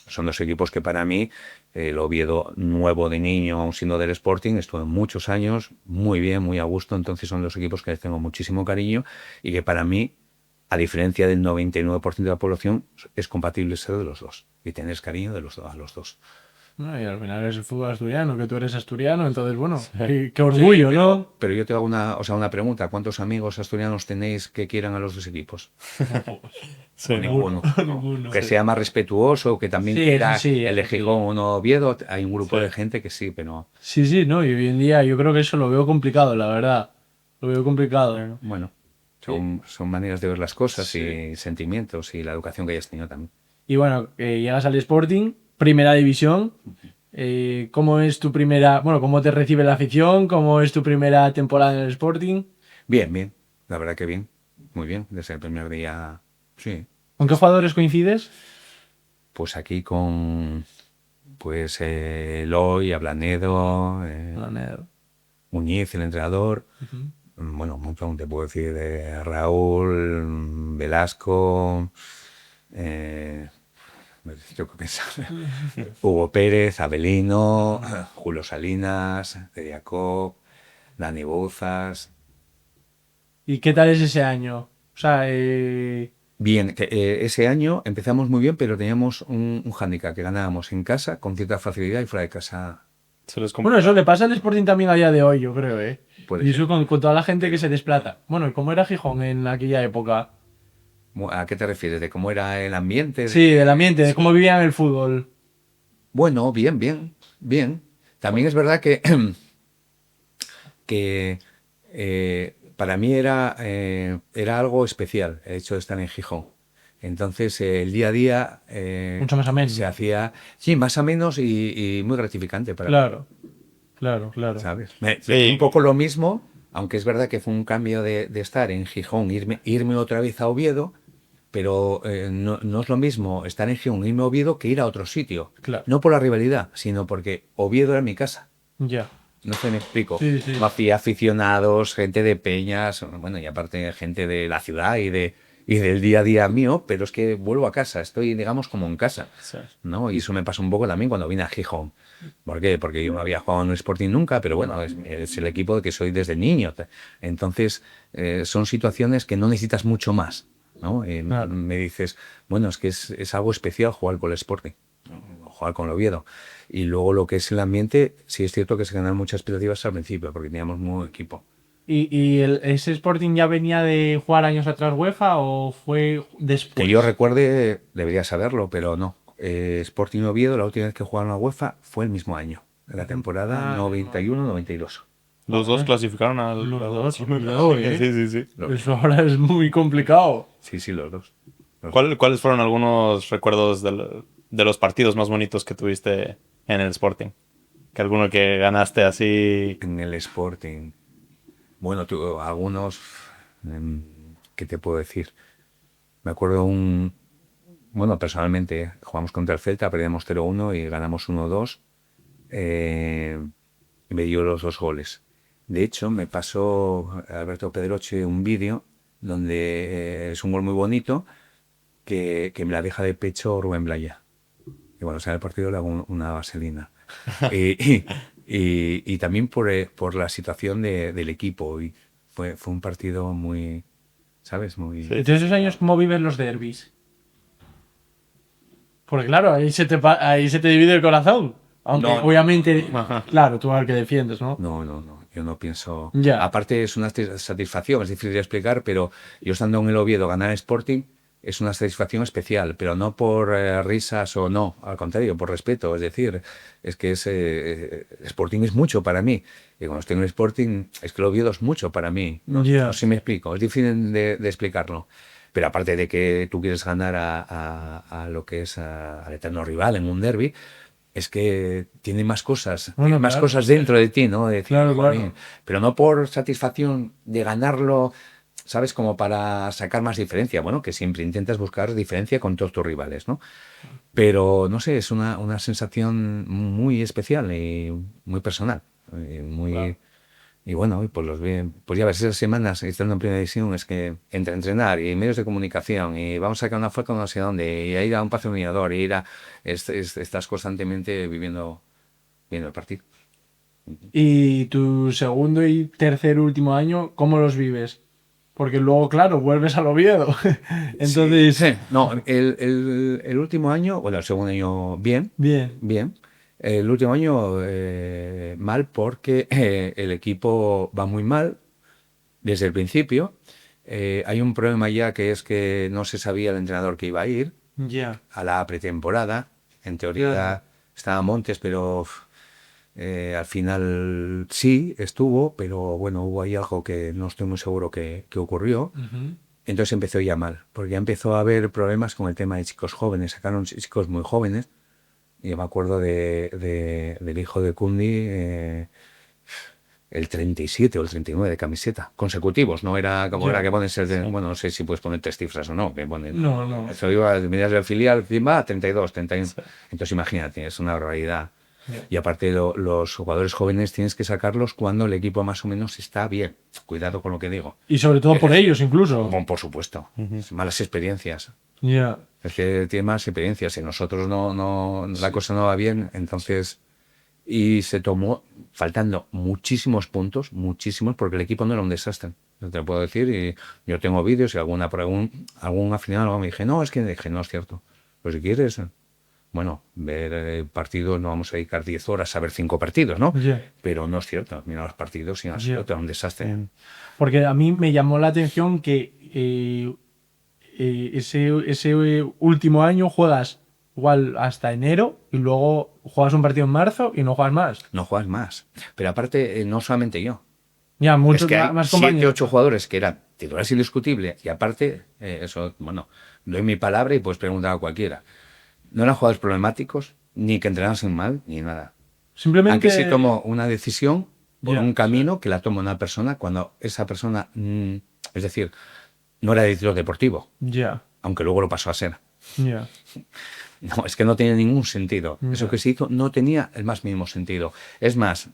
A: son dos equipos que para mí, el Oviedo nuevo de niño, aún siendo del Sporting, estuve muchos años muy bien, muy a gusto. Entonces son dos equipos que les tengo muchísimo cariño y que para mí, a diferencia del 99% de la población, es compatible ser de los dos y tener cariño a los dos.
B: No, y al final es el fútbol asturiano, que tú eres asturiano, entonces bueno, qué orgullo, ¿no?
A: Pero yo te hago una pregunta. ¿Cuántos amigos asturianos tenéis que quieran a los dos equipos?
C: Sí, ¿no?
A: Ninguno.
B: Ninguno.
A: Que sea más respetuoso, que también
B: Sí,
A: quiera
B: eso sí,
A: el de
B: eso sí.
A: Gijón o Oviedo. Hay un grupo
C: Sí.
A: de gente que sí, pero
B: Sí, no, y hoy en día yo creo que eso lo veo complicado, la verdad. Lo veo complicado.
A: bueno, son maneras de ver las cosas
C: Sí.
A: y sentimientos y la educación que hayas tenido también.
B: Y bueno, llegas al Sporting, primera división. ¿Cómo es tu primera, bueno, cómo te recibe la afición? ¿Cómo es tu primera temporada en el Sporting?
A: Bien, la verdad que bien, muy bien, desde el primer día, sí.
B: ¿Con qué jugadores coincides?
A: Pues aquí Eloy, Ablanedo, Muñiz, el entrenador. Bueno, un montón, te puedo decir, Raúl, Velasco, tengo que pensar, Hugo Pérez, Abelino, Julio Salinas, de Jacob, Dani Bouzas.
B: ¿Y qué tal es ese año? O sea,
A: Bien, ese año empezamos muy bien, pero teníamos un hándicap, que ganábamos en casa con cierta facilidad y fuera de casa
C: Se les
B: bueno, eso le pasa al Sporting también a día de hoy, yo creo, ¿eh?
A: puede
B: Y
A: ser.
B: eso con toda la gente que se desplaza. Bueno, ¿y cómo era Gijón en aquella época?
A: ¿A qué te refieres? ¿De cómo era el ambiente?
B: Sí, del ambiente, de cómo vivían el fútbol.
A: Bueno, bien, bien, bien. También es verdad que para mí era algo especial el hecho de estar en Gijón. Entonces, el día a día
B: Mucho más ameno.
A: se hacía, sí, más o menos y muy gratificante para mí,
B: Claro, claro.
A: ¿sabes?
C: Sí.
A: Un poco lo mismo, aunque es verdad que fue un cambio de estar en Gijón, irme otra vez a Oviedo, pero no es lo mismo estar en Gijón, irme a Oviedo, que ir a otro sitio.
B: Claro.
A: No por la rivalidad, sino porque Oviedo era mi casa.
B: Ya.
A: No sé, me explico.
B: Sí, sí.
A: Había aficionados, gente de peñas, bueno, y aparte gente de la ciudad y del día a día mío, pero es que vuelvo a casa, estoy, digamos, como en casa,
C: Sí.
A: ¿no? Y eso me pasó un poco también cuando vine a Gijón. ¿Por qué? Porque yo no había jugado en un Sporting nunca, pero bueno, es el equipo que soy desde niño. Entonces, son situaciones que no necesitas mucho más, ¿no?
B: Claro.
A: Me dices, bueno, es que es algo especial jugar con el Sporting, ¿no? Jugar con el Oviedo. Y luego lo que es el ambiente, sí es cierto que se ganaron muchas expectativas al principio, porque teníamos muy buen equipo.
B: ¿Y ese Sporting ya venía de jugar años atrás UEFA o fue después?
A: Que yo recuerde, debería saberlo, pero no. Sporting Oviedo, la última vez que jugaron a UEFA fue el mismo año, en la temporada 91-92.
C: Los dos clasificaron al...
B: Los dos,
C: Sí,
B: cuidado, ¿eh?
C: sí.
B: Eso ahora es muy complicado.
A: Sí, los dos.
C: ¿Cuáles fueron algunos recuerdos de los partidos más bonitos que tuviste en el Sporting? Que alguno que ganaste así...
A: En el Sporting. Bueno, algunos, ¿qué te puedo decir? Me acuerdo bueno, personalmente, jugamos contra el Celta, perdíamos 0-1 y ganamos 1-2. Y me dio los 2 goles. De hecho, me pasó Alberto Pedroche un vídeo donde es un gol muy bonito que me la deja de pecho Rubén Blaya. Y bueno, en el partido le hago una vaselina. Y también por la situación del equipo. Y fue un partido muy, ¿sabes? Muy...
C: Sí.
B: Entonces, esos años, ¿cómo viven los derbis? Porque claro, ahí se te divide el corazón. Aunque
A: No.
B: obviamente, claro, tú al que defiendes, ¿no?
A: No, yo no pienso...
B: Ya.
A: Aparte es una satisfacción, es difícil de explicar, pero yo estando en el Oviedo ganar Sporting es una satisfacción especial, pero no por risas o no, al contrario, por respeto. Es decir, es que Sporting es mucho para mí. Y cuando estoy en el Sporting, es que el Oviedo es mucho para mí. No sé si me explico, es difícil de explicarlo. Pero aparte de que tú quieres ganar a lo que es al eterno rival en un derbi, es que tiene más cosas,
B: Bueno,
A: más
B: claro.
A: cosas dentro de ti, ¿no? De decir,
B: Claro,
A: "Joder",
B: claro.
A: pero no por satisfacción de ganarlo, ¿sabes? Como para sacar más diferencia. Bueno, que siempre intentas buscar diferencia con todos tus rivales, ¿no? Pero, no sé, es una sensación muy especial y muy personal. Muy...
B: Claro.
A: Y bueno, y pues ya ves, esas semanas estando en primera división es que entre entrenar y medios de comunicación y vamos a sacar una foto no sé dónde y a ir a un paseo mirador y ir a... estás constantemente viendo el partido.
B: Y tu segundo y tercer último año, ¿cómo los vives? Porque luego, claro, vuelves al Oviedo. Entonces,
A: Sí. No, el último año, bueno, el segundo año bien. El último año mal porque el equipo va muy mal desde el principio. Hay un problema ya que es que no se sabía el entrenador que iba a ir
B: Ya.
A: a la pretemporada. En teoría estaba Montes, pero al final sí estuvo, pero bueno, hubo ahí algo que no estoy muy seguro que ocurrió. Entonces empezó ya mal, porque ya empezó a haber problemas con el tema de chicos jóvenes. Sacaron chicos muy jóvenes. Y yo me acuerdo del hijo de Kundi, el 37 o el 39 de camiseta, consecutivos. No era como era que pones bueno, no sé si puedes poner 3 cifras o no. Que ponen,
B: No.
A: Eso iba, miras del filial, 32, 31. Entonces imagínate, es una barbaridad. Y aparte los jugadores jóvenes tienes que sacarlos cuando el equipo más o menos está bien. Cuidado con lo que digo.
B: Y sobre todo por ellos, incluso.
A: Bueno, por supuesto. Malas experiencias.
B: Ya.
A: Es que tiene más experiencias y nosotros la cosa no va bien, entonces y se tomó faltando muchísimos puntos, muchísimos, porque el equipo no era un desastre. Te lo puedo decir, y yo tengo vídeos y alguna por algún aficionado me dije, no, es que dije, no es cierto. Pues si quieres, bueno, ver partidos, no vamos a dedicar 10 horas a ver 5 partidos, ¿no?
B: Yeah.
A: Pero no es cierto, mira los partidos y no es
B: Yeah.
A: cierto, era un desastre.
B: Porque a mí me llamó la atención que ese último año juegas igual hasta enero y luego juegas un partido en marzo y no juegas más.
A: No juegas más. Pero aparte, no solamente yo.
B: Ya, muchos
A: Es que hay
B: más
A: 7,
B: compañeros.
A: 8 jugadores que eran titulares indiscutibles y aparte, eso, bueno, doy mi palabra y puedes preguntar a cualquiera. No eran jugadores problemáticos, ni que entrenasen mal, ni nada.
B: Simplemente.
A: Aunque sí tomo una decisión por
B: Ya,
A: un camino que la toma una persona cuando esa persona, es decir, no era director deportivo,
B: Ya,
A: aunque luego lo pasó a ser.
B: ya.
A: No, es que no tiene ningún sentido.
B: Ya.
A: Eso que se hizo no tenía el más mínimo sentido. Es más,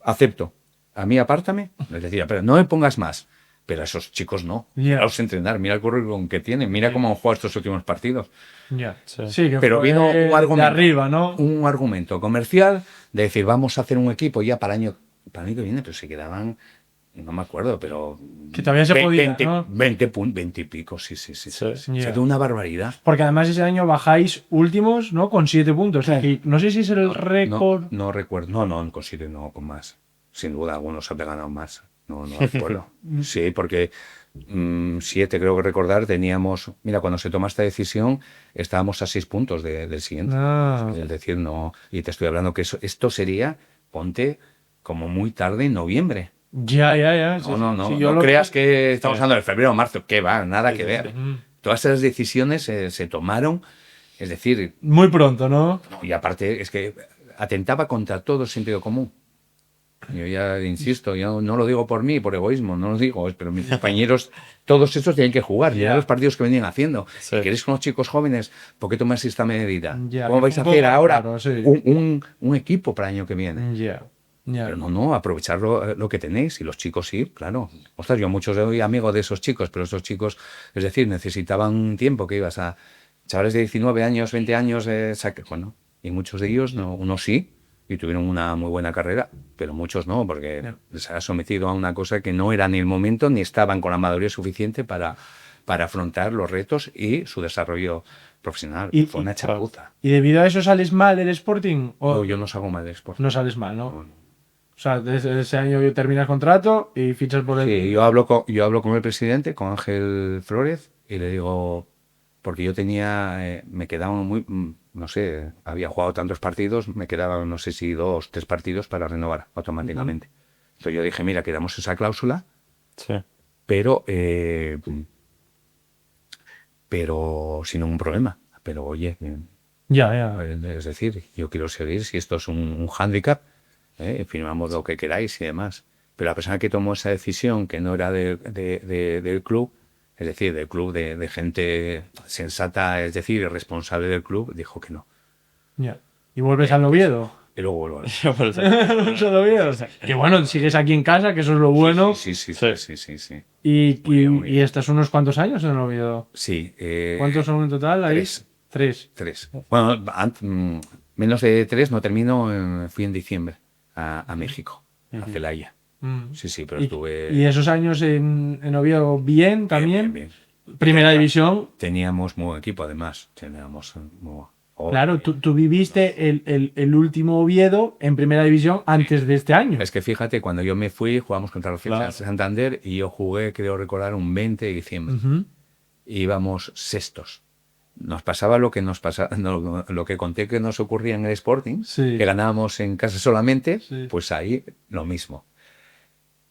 A: acepto. A mí apártame, les decía, pero no me pongas más. Pero a esos chicos no.
B: Ya.
A: Los entrenar, mira el currículum que tienen, mira cómo han jugado estos últimos partidos.
B: Ya.
C: Sí.
B: Sí, que
A: Pero
B: fue
A: vino un argumento,
B: de arriba, ¿no?
A: un argumento comercial de decir, vamos a hacer un equipo ya para el año que viene, pero se quedaban, no me acuerdo, pero...
B: Que todavía se podía,
A: 20,
B: ¿no?
A: 20 y pico, sí.
C: Sí.
A: Se
B: Ya.
A: dio una barbaridad.
B: Porque además ese año bajáis últimos, ¿no? Con 7 puntos. Y no sé si es el récord.
A: No recuerdo. No, con 7 no, con más. Sin duda, algunos han ganado más. No recuerdo. Sí, porque 7, creo que recordar, teníamos... Mira, cuando se toma esta decisión, estábamos a 6 puntos del siguiente.
B: Ah.
A: Es decir, no... Y te estoy hablando que esto sería, ponte, como muy tarde en noviembre.
B: Ya. Sí,
A: No,
B: sí, yo
A: no
B: lo-
A: creas que estamos hablando de febrero o marzo. ¿Qué va? Nada que ver.
B: Mm.
A: Todas esas decisiones se tomaron, es decir,
B: Muy pronto, ¿no?
A: y aparte es que atentaba contra todo el sentido común. Yo ya insisto, yo no lo digo por mí, por egoísmo, no lo digo, pero mis compañeros, todos esos tienen que jugar, ya los partidos que venían haciendo.
C: Sí.
A: ¿Queréis con los chicos jóvenes? ¿Por qué tomáis esta medida?
B: Ya,
A: ¿Cómo vais a
B: un
A: hacer
B: poco
A: ahora
B: raro, sí.
A: un equipo para el año que viene?
B: Ya.
A: Pero no, aprovechar lo que tenéis. Y los chicos sí, claro. Ostras, yo muchos soy amigo de esos chicos, pero esos chicos, es decir, necesitaban un tiempo que ibas a... Chavales de 19 años, 20 años, bueno, y muchos de ellos, no, unos sí, y tuvieron una muy buena carrera, pero muchos no, porque les ha sometido a una cosa que no era ni el momento, ni estaban con la madurez suficiente para afrontar los retos y su desarrollo profesional. Fue una chapuza.
B: ¿Y debido a eso sales mal del Sporting? ¿O
A: Yo no salgo mal de Sport.
B: no sales mal, no? O sea, desde ese año terminas contrato y fichas por el...
A: Sí, yo hablo con el presidente, con Ángel Flórez, y le digo, porque yo tenía, me quedaban muy, no sé, había jugado tantos partidos, me quedaban, no sé si 2, 3 partidos para renovar automáticamente. Entonces yo dije, mira, quedamos esa cláusula,
C: Sí.
A: pero sin ningún problema. Pero oye,
B: Ya.
A: es decir, yo quiero seguir, si esto es un hándicap, firmamos lo que queráis y demás. Pero la persona que tomó esa decisión, que no era del club, es decir, del club de gente sensata, es decir, responsable del club, dijo que no.
B: Ya. ¿Y vuelves al Oviedo?
A: Y luego vuelvo a...
B: ¿Vuelves al Oviedo? Que bueno, sigues aquí en casa, que eso es lo bueno.
A: Sí.
B: Y estás unos cuantos años en el Oviedo.
A: Sí.
B: ¿Cuántos son en total ahí?
A: 3.
B: 3.
A: Bueno, menos de 3 no termino, fui en diciembre a México, a Celaya. Sí, pero estuve...
B: ¿Y esos años en Oviedo bien también?
A: Bien.
B: Primera división.
A: Teníamos muy buen equipo, además.
B: Claro, tú viviste el último Oviedo en primera división antes de este año.
A: Es que fíjate, cuando yo me fui, jugamos contra los Fiesta de Santander y yo jugué, creo recordar, un 20 de diciembre. Y íbamos sextos. Nos pasaba lo que lo que conté que nos ocurría en el Sporting,
B: Sí.
A: que ganábamos en casa solamente,
B: Sí.
A: pues ahí lo mismo.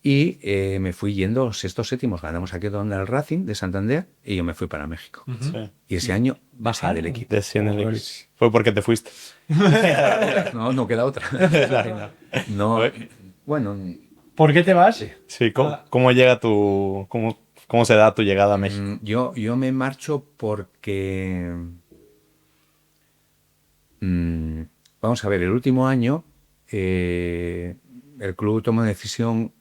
A: Y me fui yendo sextos, séptimos, ganamos aquí donde el Racing de Santander y yo me fui para México.
C: Sí.
A: Y ese año bajé del equipo.
C: Desciende el equipo. Fue porque te fuiste.
A: No queda otra. No, bueno,
B: ¿Por qué te vas?
C: Sí, ¿cómo llega cómo se da tu llegada a México?
A: yo me marcho porque... vamos a ver, el último año el club tomó una decisión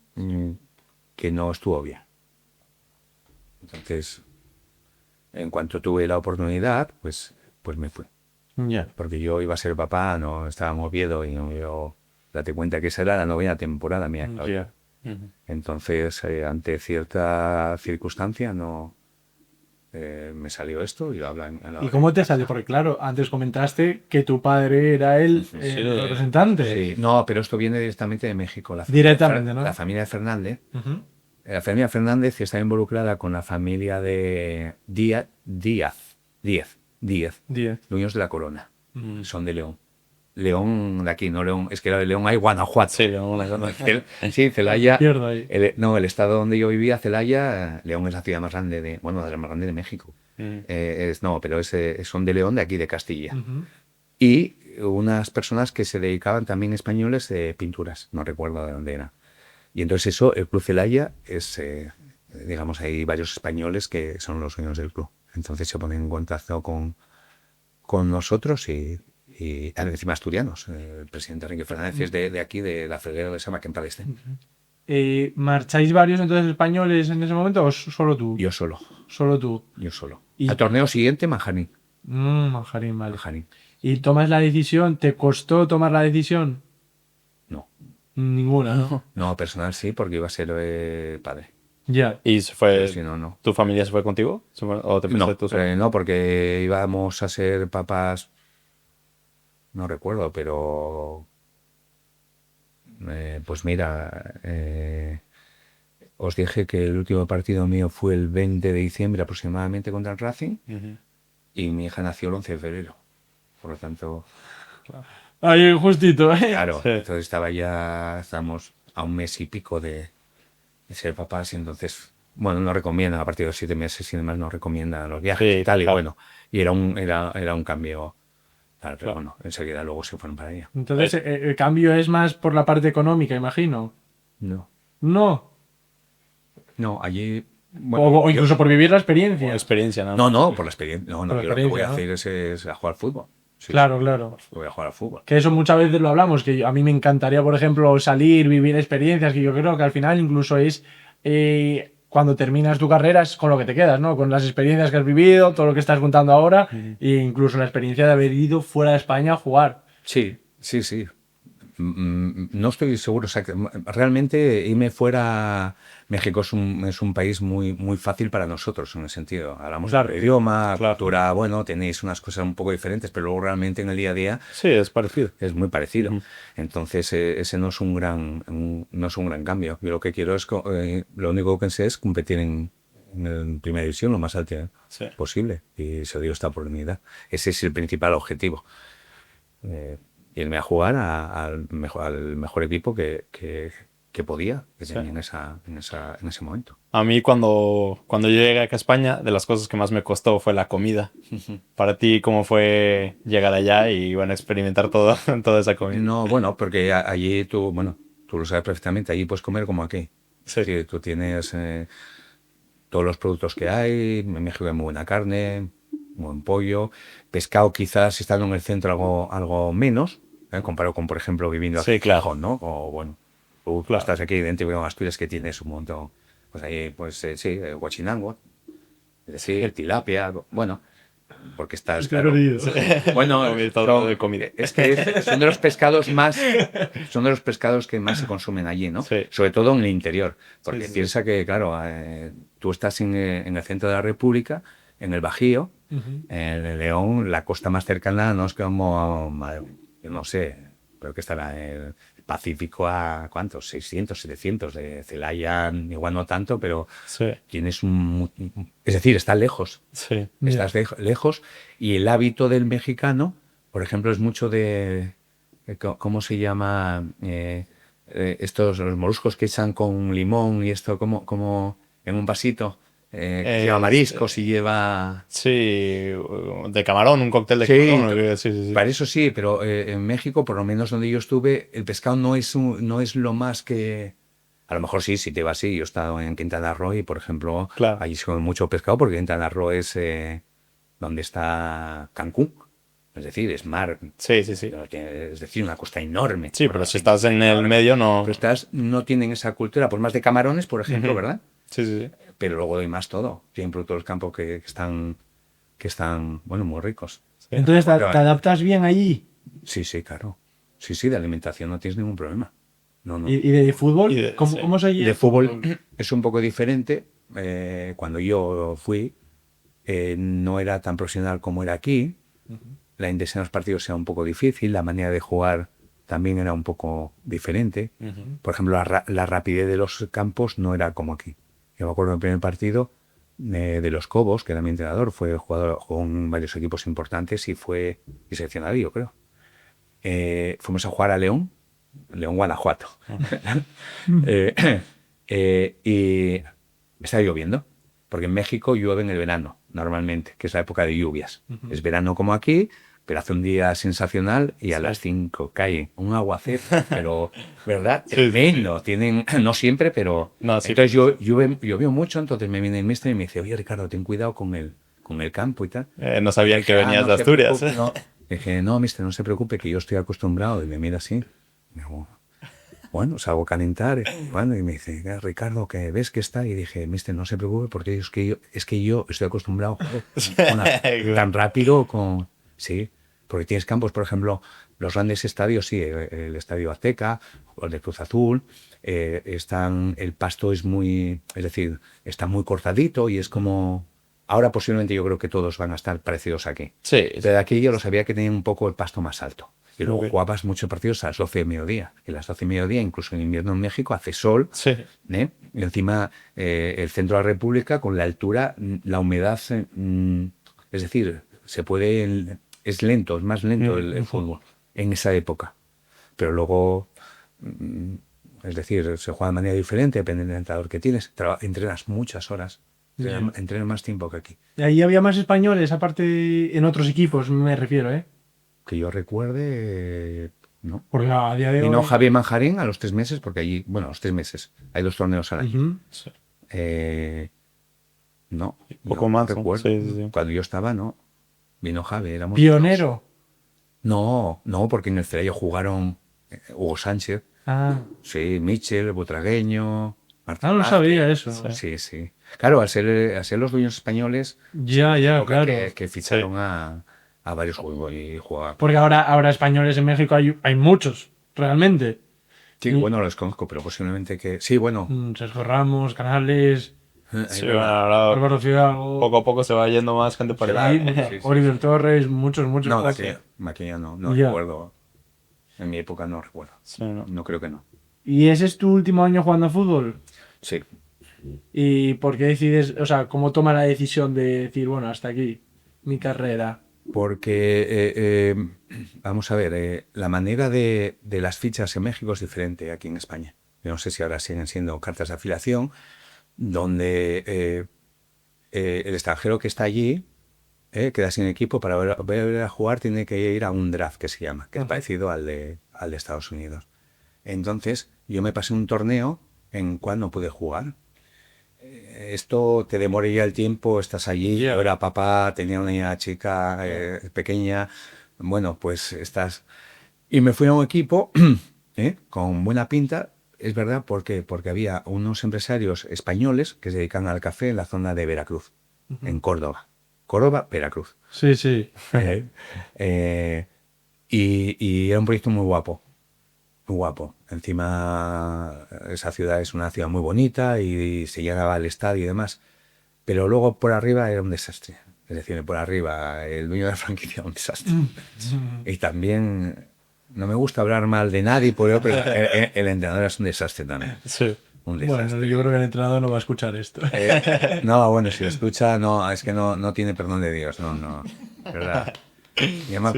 A: que no estuvo bien. Entonces, en cuanto tuve la oportunidad, pues me fui.
C: Ya.
A: porque yo iba a ser papá, no estaba en Oviedo y yo, date cuenta que esa era la 9ª temporada mía.
C: Ya.
A: Entonces, ante cierta circunstancia, no me salió esto y lo hablan.
B: ¿Y cómo te salió? Porque claro, antes comentaste que tu padre era el representante.
A: Sí, no, pero esto viene directamente de México.
B: Directamente, ¿no?
A: La familia Fernández.
B: Ujú.
A: La familia Fernández está involucrada con la familia de Díaz,
B: Diez.
A: dueños de la corona. Son de León. León de aquí, no León. Es que era de León hay Guanajuato.
C: Sí, una
A: Sí, Celaya.
B: Pierdo ahí.
A: El estado donde yo vivía, Celaya, León es la ciudad más grande de las más grandes de México. Pero son de León, de aquí, de Castilla.
B: Ujú.
A: Y unas personas que se dedicaban también españoles de pinturas, no recuerdo de dónde era. Y entonces el Club Celaya es, digamos, hay varios españoles que son los dueños del club. Entonces se ponen en contacto con nosotros y encima asturianos. El presidente Enrique Fernández es de aquí, de la Freguera de Sama, que en paz esté.
B: ¿Marcháis varios entonces españoles en ese momento o solo tú?
A: Yo solo.
B: Solo tú.
A: Yo solo.
B: Y-
A: Al torneo siguiente, Manjarín.
B: Manjarín, vale.
A: Manjarín.
B: ¿Y tomas la decisión? ¿Te costó tomar la decisión?
A: No.
B: Ninguna, ¿no?
A: No, personal sí, porque iba a ser padre.
B: Ya.
C: ¿Y se fue,
A: Pero si no, no.
C: tu familia se fue contigo? ¿O te fuiste
A: No,
C: tú solo?
A: no, porque íbamos a ser papás, no recuerdo, pero pues mira, os dije que el último partido mío fue el 20 de diciembre aproximadamente contra el Racing
C: Ujú.
A: y mi hija nació el 11 de febrero. Por lo tanto,
B: Ahí justito, ¿eh?
A: claro,
C: Sí.
A: entonces estamos a un mes y pico de ser papás y entonces, bueno, no recomiendan, a partir de los 7 meses y demás, no recomiendan los viajes
C: Sí,
A: y tal, y
C: claro.
A: bueno, y era un cambio, claro, pero
C: Claro.
A: bueno, enseguida luego se fueron para allá.
B: Entonces, el cambio es más por la parte económica, imagino.
A: No,
B: No.
A: allí,
B: O,
A: bueno,
B: o incluso por vivir la experiencia.
C: Por experiencia, ¿no?
A: no, por la experiencia, no,
B: Por la
A: yo lo que voy a
B: experiencia,
A: hacer es a jugar al fútbol. Sí,
B: Claro, claro.
A: voy a jugar al fútbol.
B: Que eso muchas veces lo hablamos, que a mí me encantaría, por ejemplo, salir, vivir experiencias, que yo creo que al final incluso es cuando terminas tu carrera es con lo que te quedas, ¿no? Con las experiencias que has vivido, todo lo que estás contando ahora, e incluso la experiencia de haber ido fuera de España a jugar.
A: Sí. No estoy seguro, realmente irme fuera, México es un país muy, muy fácil para nosotros en el sentido, hablamos
B: Claro.
A: el idioma,
C: Claro.
A: cultura, bueno, tenéis unas cosas un poco diferentes, pero luego realmente en el día a día
C: Sí, es parecido.
A: es muy parecido.
C: Ujú.
A: Entonces ese no es un gran cambio. Yo lo que quiero es, lo único que sé es competir en primera división lo más alto
C: Sí.
A: posible y se dio esta oportunidad. Ese es el principal objetivo. Irme a jugar al mejor equipo que podía, que tenía en ese momento.
C: A mí cuando yo llegué acá a España, de las cosas que más me costó fue la comida. Para ti, ¿cómo fue llegar allá y bueno, experimentar toda esa comida?
A: No, bueno, porque allí tú lo sabes perfectamente, allí puedes comer como aquí.
C: Sí.
A: Es decir, tú tienes todos los productos que hay, en México hay muy buena carne, muy buen pollo, pescado quizás estando en el centro algo menos, comparado con, por ejemplo, viviendo aquí
C: Sí, claro.
A: en Gijón, ¿no? O bueno, tú
C: Claro.
A: estás aquí dentro de Asturias que tienes un montón, pues ahí, pues sí, guachinango, es decir, tilapia, bueno, porque estás, claro, bueno,
C: Comí todo de comida.
A: es que son de los pescados que más se consumen allí, ¿no?
C: Sí.
A: Sobre todo en el interior, porque
C: Sí.
A: piensa que, claro, tú estás en el centro de la República, en el Bajío, en el León, la costa más cercana no es como, yo no sé, creo que estará el Pacífico a, ¿cuántos? 600, 700 de Celaya, igual no tanto, pero
C: Sí.
A: tienes es decir, está lejos.
C: Sí.
A: Estás lejos y el hábito del mexicano, por ejemplo, es mucho ¿cómo se llama? Los moluscos que echan con limón y esto como en un vasito, que lleva mariscos y lleva...
C: Sí, de camarón, un cóctel de
A: Sí,
C: camarón. Sí.
A: para eso sí, pero en México, por lo menos donde yo estuve, el pescado no es lo más que... A lo mejor sí, si te vas así. Yo he estado en Quintana Roo y, por ejemplo,
C: Claro.
A: allí se come mucho pescado porque Quintana Roo es donde está Cancún. Es decir, es mar.
C: Sí.
A: Es decir, una costa enorme.
C: Sí, pero si estás en el medio no...
A: Pero no tienen esa cultura, pues más de camarones, por ejemplo,
C: Ujú.
A: ¿verdad?
C: Sí.
A: Pero luego hay más todo. Tienen productos del campo que están, bueno, muy ricos.
C: Sí.
B: Entonces, ¿te adaptas bien allí?
A: Sí, sí, claro. Sí, de alimentación no tienes ningún problema. No.
B: ¿Y de fútbol? ¿Cómo se
A: De fútbol es un poco diferente. Cuando yo fui, no era tan profesional como era aquí. La intensidad de los partidos era un poco difícil, la manera de jugar también era un poco diferente. Por ejemplo, la rapidez de los campos no era como aquí. Yo me acuerdo del primer partido de los Cobos, que era mi entrenador, fue jugador, jugó en varios equipos importantes y fue seleccionado, yo creo. Fuimos a jugar a León, Guanajuato. Y estaba lloviendo, porque en México llueve en el verano, normalmente, que es la época de lluvias. Es verano como aquí, pero hace un día sensacional y a las 5 cae un aguacero, pero, ¿verdad? Tremendo. Tienen, no siempre, pero...
C: No, sí.
A: Entonces llovió mucho, entonces me viene el mister y me dice, oye, Ricardo, ten cuidado con el campo y tal.
C: No sabían que venías de Asturias.
A: Dije, no, mister, no se preocupe, que yo estoy acostumbrado. Y me mira así. Y digo, bueno, salgo a calentar. Bueno, y me dice, Ricardo, que ves que está. Y dije, mister, no se preocupe, porque es que yo estoy acostumbrado tan rápido con... Sí, porque tienes campos, por ejemplo, los grandes estadios, sí, el Estadio Azteca, o el de Cruz Azul, el pasto es decir, está muy cortadito y es como... Ahora posiblemente yo creo que todos van a estar parecidos aquí.
C: Sí.
A: Pero aquí yo lo sabía que tenían un poco el pasto más alto. Y luego jugabas muchos partidos a las 12 de mediodía. Y a las 12 de mediodía, incluso en invierno en México, hace sol.
C: Sí.
A: Y encima el centro de la República, con la altura, la humedad, es decir, es lento, es más lento el fútbol en esa época. Pero luego, es decir, se juega de manera diferente, depende del entrenador que tienes. Entrenas muchas horas. Entreno más tiempo que aquí.
B: ¿Y ahí había más españoles, aparte en otros equipos, me refiero, eh?
A: Que yo recuerde, no.
B: Porque a día de hoy...
A: Vino Javier Manjarín a los 3 meses, porque allí, bueno, a los 3 meses, hay 2 torneos al año.
C: Sí.
A: No.
C: Poco más, ¿no?
A: Recuerdo.
C: Sí.
A: Cuando yo estaba, no. Vino Javier, éramos...
B: ¿Pionero?
A: No, porque en el Cerello jugaron Hugo Sánchez, sí, Michel, Butragueño... Martín
B: No sabía eso.
A: Sí. Claro, al ser los dueños españoles,
B: Ya, claro.
A: que ficharon a varios jugadores.
B: Porque ahora españoles en México hay muchos, realmente.
A: Sí, bueno, los conozco, pero posiblemente que... Sí, bueno.
B: Sergio Ramos, Canales,
C: Sí, bueno, ahora
B: Álvaro Fidalgo...
C: poco a poco se va yendo más gente para allá.
A: Sí.
B: Oliver Torres, muchos.
A: No, Maquilla no
B: Ya.
A: recuerdo. En mi época no recuerdo.
C: Sí, ¿no?
A: No creo que no.
B: ¿Y ese es tu último año jugando a fútbol?
A: Sí.
B: ¿Y por qué decides, o sea, cómo toma la decisión de decir, bueno, hasta aquí mi carrera?
A: Porque, vamos a ver, la manera de las fichas en México es diferente aquí en España. Yo no sé si ahora siguen siendo cartas de afiliación, donde el extranjero que está allí queda sin equipo, para volver a jugar tiene que ir a un draft, que se llama, que es parecido al de Estados Unidos. Entonces, yo me pasé un torneo en cual no pude jugar. Esto te demora ya el tiempo, estás allí, yo era papá, tenía una chica pequeña, bueno, pues estás... Y me fui a un equipo con buena pinta, es verdad, porque había unos empresarios españoles que se dedican al café en la zona de Veracruz, en Córdoba. Córdoba, Veracruz.
B: Sí.
A: Y era un proyecto muy guapo. Muy guapo. Encima, esa ciudad es una ciudad muy bonita y se llegaba al estadio y demás. Pero luego por arriba era un desastre. Es decir, por arriba, el dueño de la franquicia era un desastre. Y también, no me gusta hablar mal de nadie, pero el entrenador es un desastre también.
C: Sí.
A: Un desastre.
B: Bueno, yo creo que el entrenador no va a escuchar esto.
A: No, bueno, si lo escucha, no, es que no tiene perdón de Dios. No. ¿Verdad? Y además,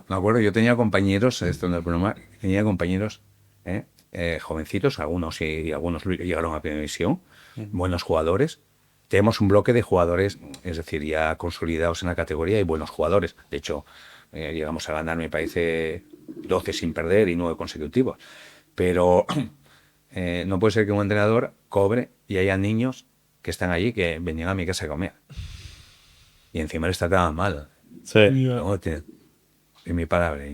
A: me acuerdo, yo tenía compañeros, esto no es broma, tenía compañeros jovencitos, algunos llegaron a primera división, buenos jugadores. Tenemos un bloque de jugadores, es decir, ya consolidados en la categoría y buenos jugadores. De hecho, llegamos a ganar, me parece, 12 sin perder y 9 consecutivos. Pero no puede ser que un entrenador cobre y haya niños que están allí que venían a mi casa a comer. Y encima les trataban mal.
C: Sí.
A: No, en mi palabra.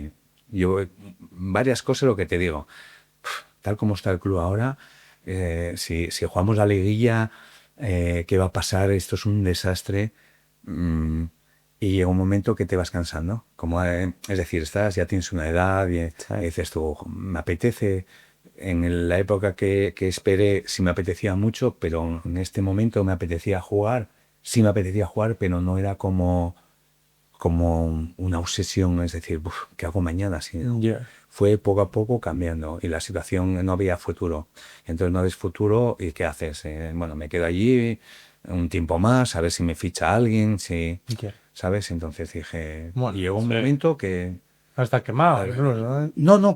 A: Yo, varias cosas lo que te digo. Tal como está el club ahora, si jugamos la liguilla, ¿qué va a pasar? Esto es un desastre. Y llega un momento que te vas cansando. Como, es decir, ya tienes una edad y dices tú, me apetece. En la época que esperé, sí me apetecía mucho, pero en este momento me apetecía jugar. Sí me apetecía jugar, pero no era como una obsesión, es decir, "Uf, ¿qué hago mañana?". Sino fue poco a poco cambiando y la situación no había futuro. Entonces no ves futuro y ¿qué haces? Bueno, me quedo allí un tiempo más, a ver si me ficha alguien, si, ¿sabes? Entonces dije,
B: Bueno,
A: y llegó un momento que...
B: Hasta quemado.
A: No,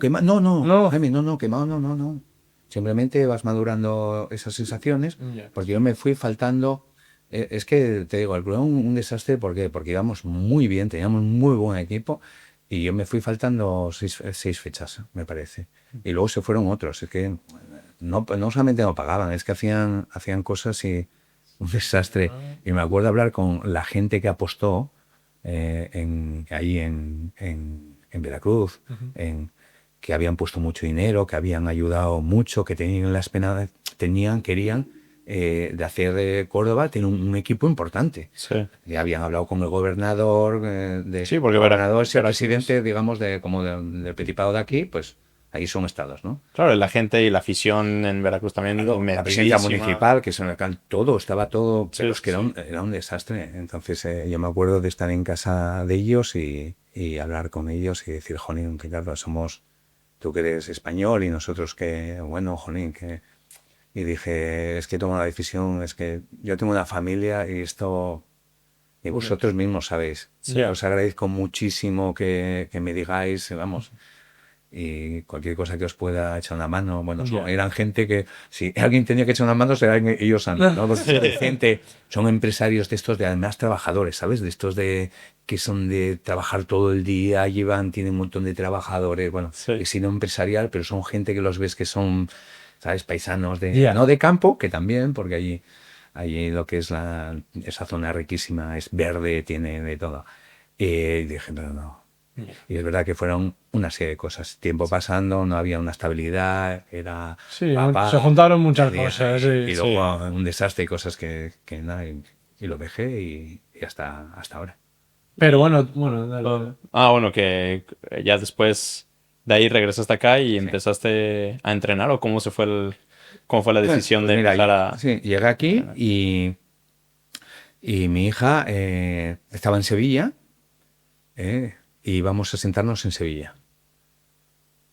A: Jaime, no, quemado, no. Simplemente vas madurando esas sensaciones, porque yo me fui faltando. Es que te digo, el club era un desastre. ¿Por qué? Porque íbamos muy bien, teníamos muy buen equipo, y yo me fui faltando seis fechas, me parece. Y luego se fueron otros. Es que no solamente no pagaban, es que hacían cosas y un desastre. Y me acuerdo hablar con la gente que apostó ahí en Veracruz, que habían puesto mucho dinero, que habían ayudado mucho, que tenían la esperanza, querían de hacer de Córdoba, tiene un equipo importante.
C: Sí.
A: Ya habían hablado con el gobernador,
C: Sí, porque
A: gobernador, el presidente, digamos, del Principado de aquí, pues ahí son estados, ¿no?
C: Claro, la gente y la afición en Veracruz también.
A: La presidencia municipal, que son estaba todo, pero
C: Sí,
A: es que era un desastre. Entonces yo me acuerdo de estar en casa de ellos y hablar con ellos y decir, jolín, Ricardo, tú que eres español y nosotros que, bueno, jolín, que... Y dije, es que tomo la decisión, es que yo tengo una familia y esto... Y vosotros mismos sabéis.
C: Sí.
A: Os agradezco muchísimo que me digáis, vamos... Y cualquier cosa que os pueda echar una mano, bueno, eran gente que si alguien tenía que echar una mano serán ellos antes, ¿no? Gente, son empresarios de estos, de además trabajadores, ¿sabes? De estos que son de trabajar todo el día, tienen un montón de trabajadores, bueno, y si no empresarial, pero son gente que los ves que son, ¿sabes? Paisanos no de campo, que también, porque allí lo que es esa zona riquísima es verde, tiene de todo. Y dije, pero no. Y es verdad que fueron una serie de cosas. Tiempo pasando, no había una estabilidad, era...
B: Sí, se juntaron muchas cosas.
A: Y luego un desastre y cosas que nada, y lo dejé y hasta ahora.
B: Pero bueno, dale.
C: Bueno, que ya después de ahí regresaste acá y empezaste a entrenar, ¿o cómo fue la decisión
A: Pues
C: de
A: mira,
C: empezar a...?
A: Sí, llegué aquí y mi hija estaba en Sevilla, y íbamos a sentarnos en Sevilla.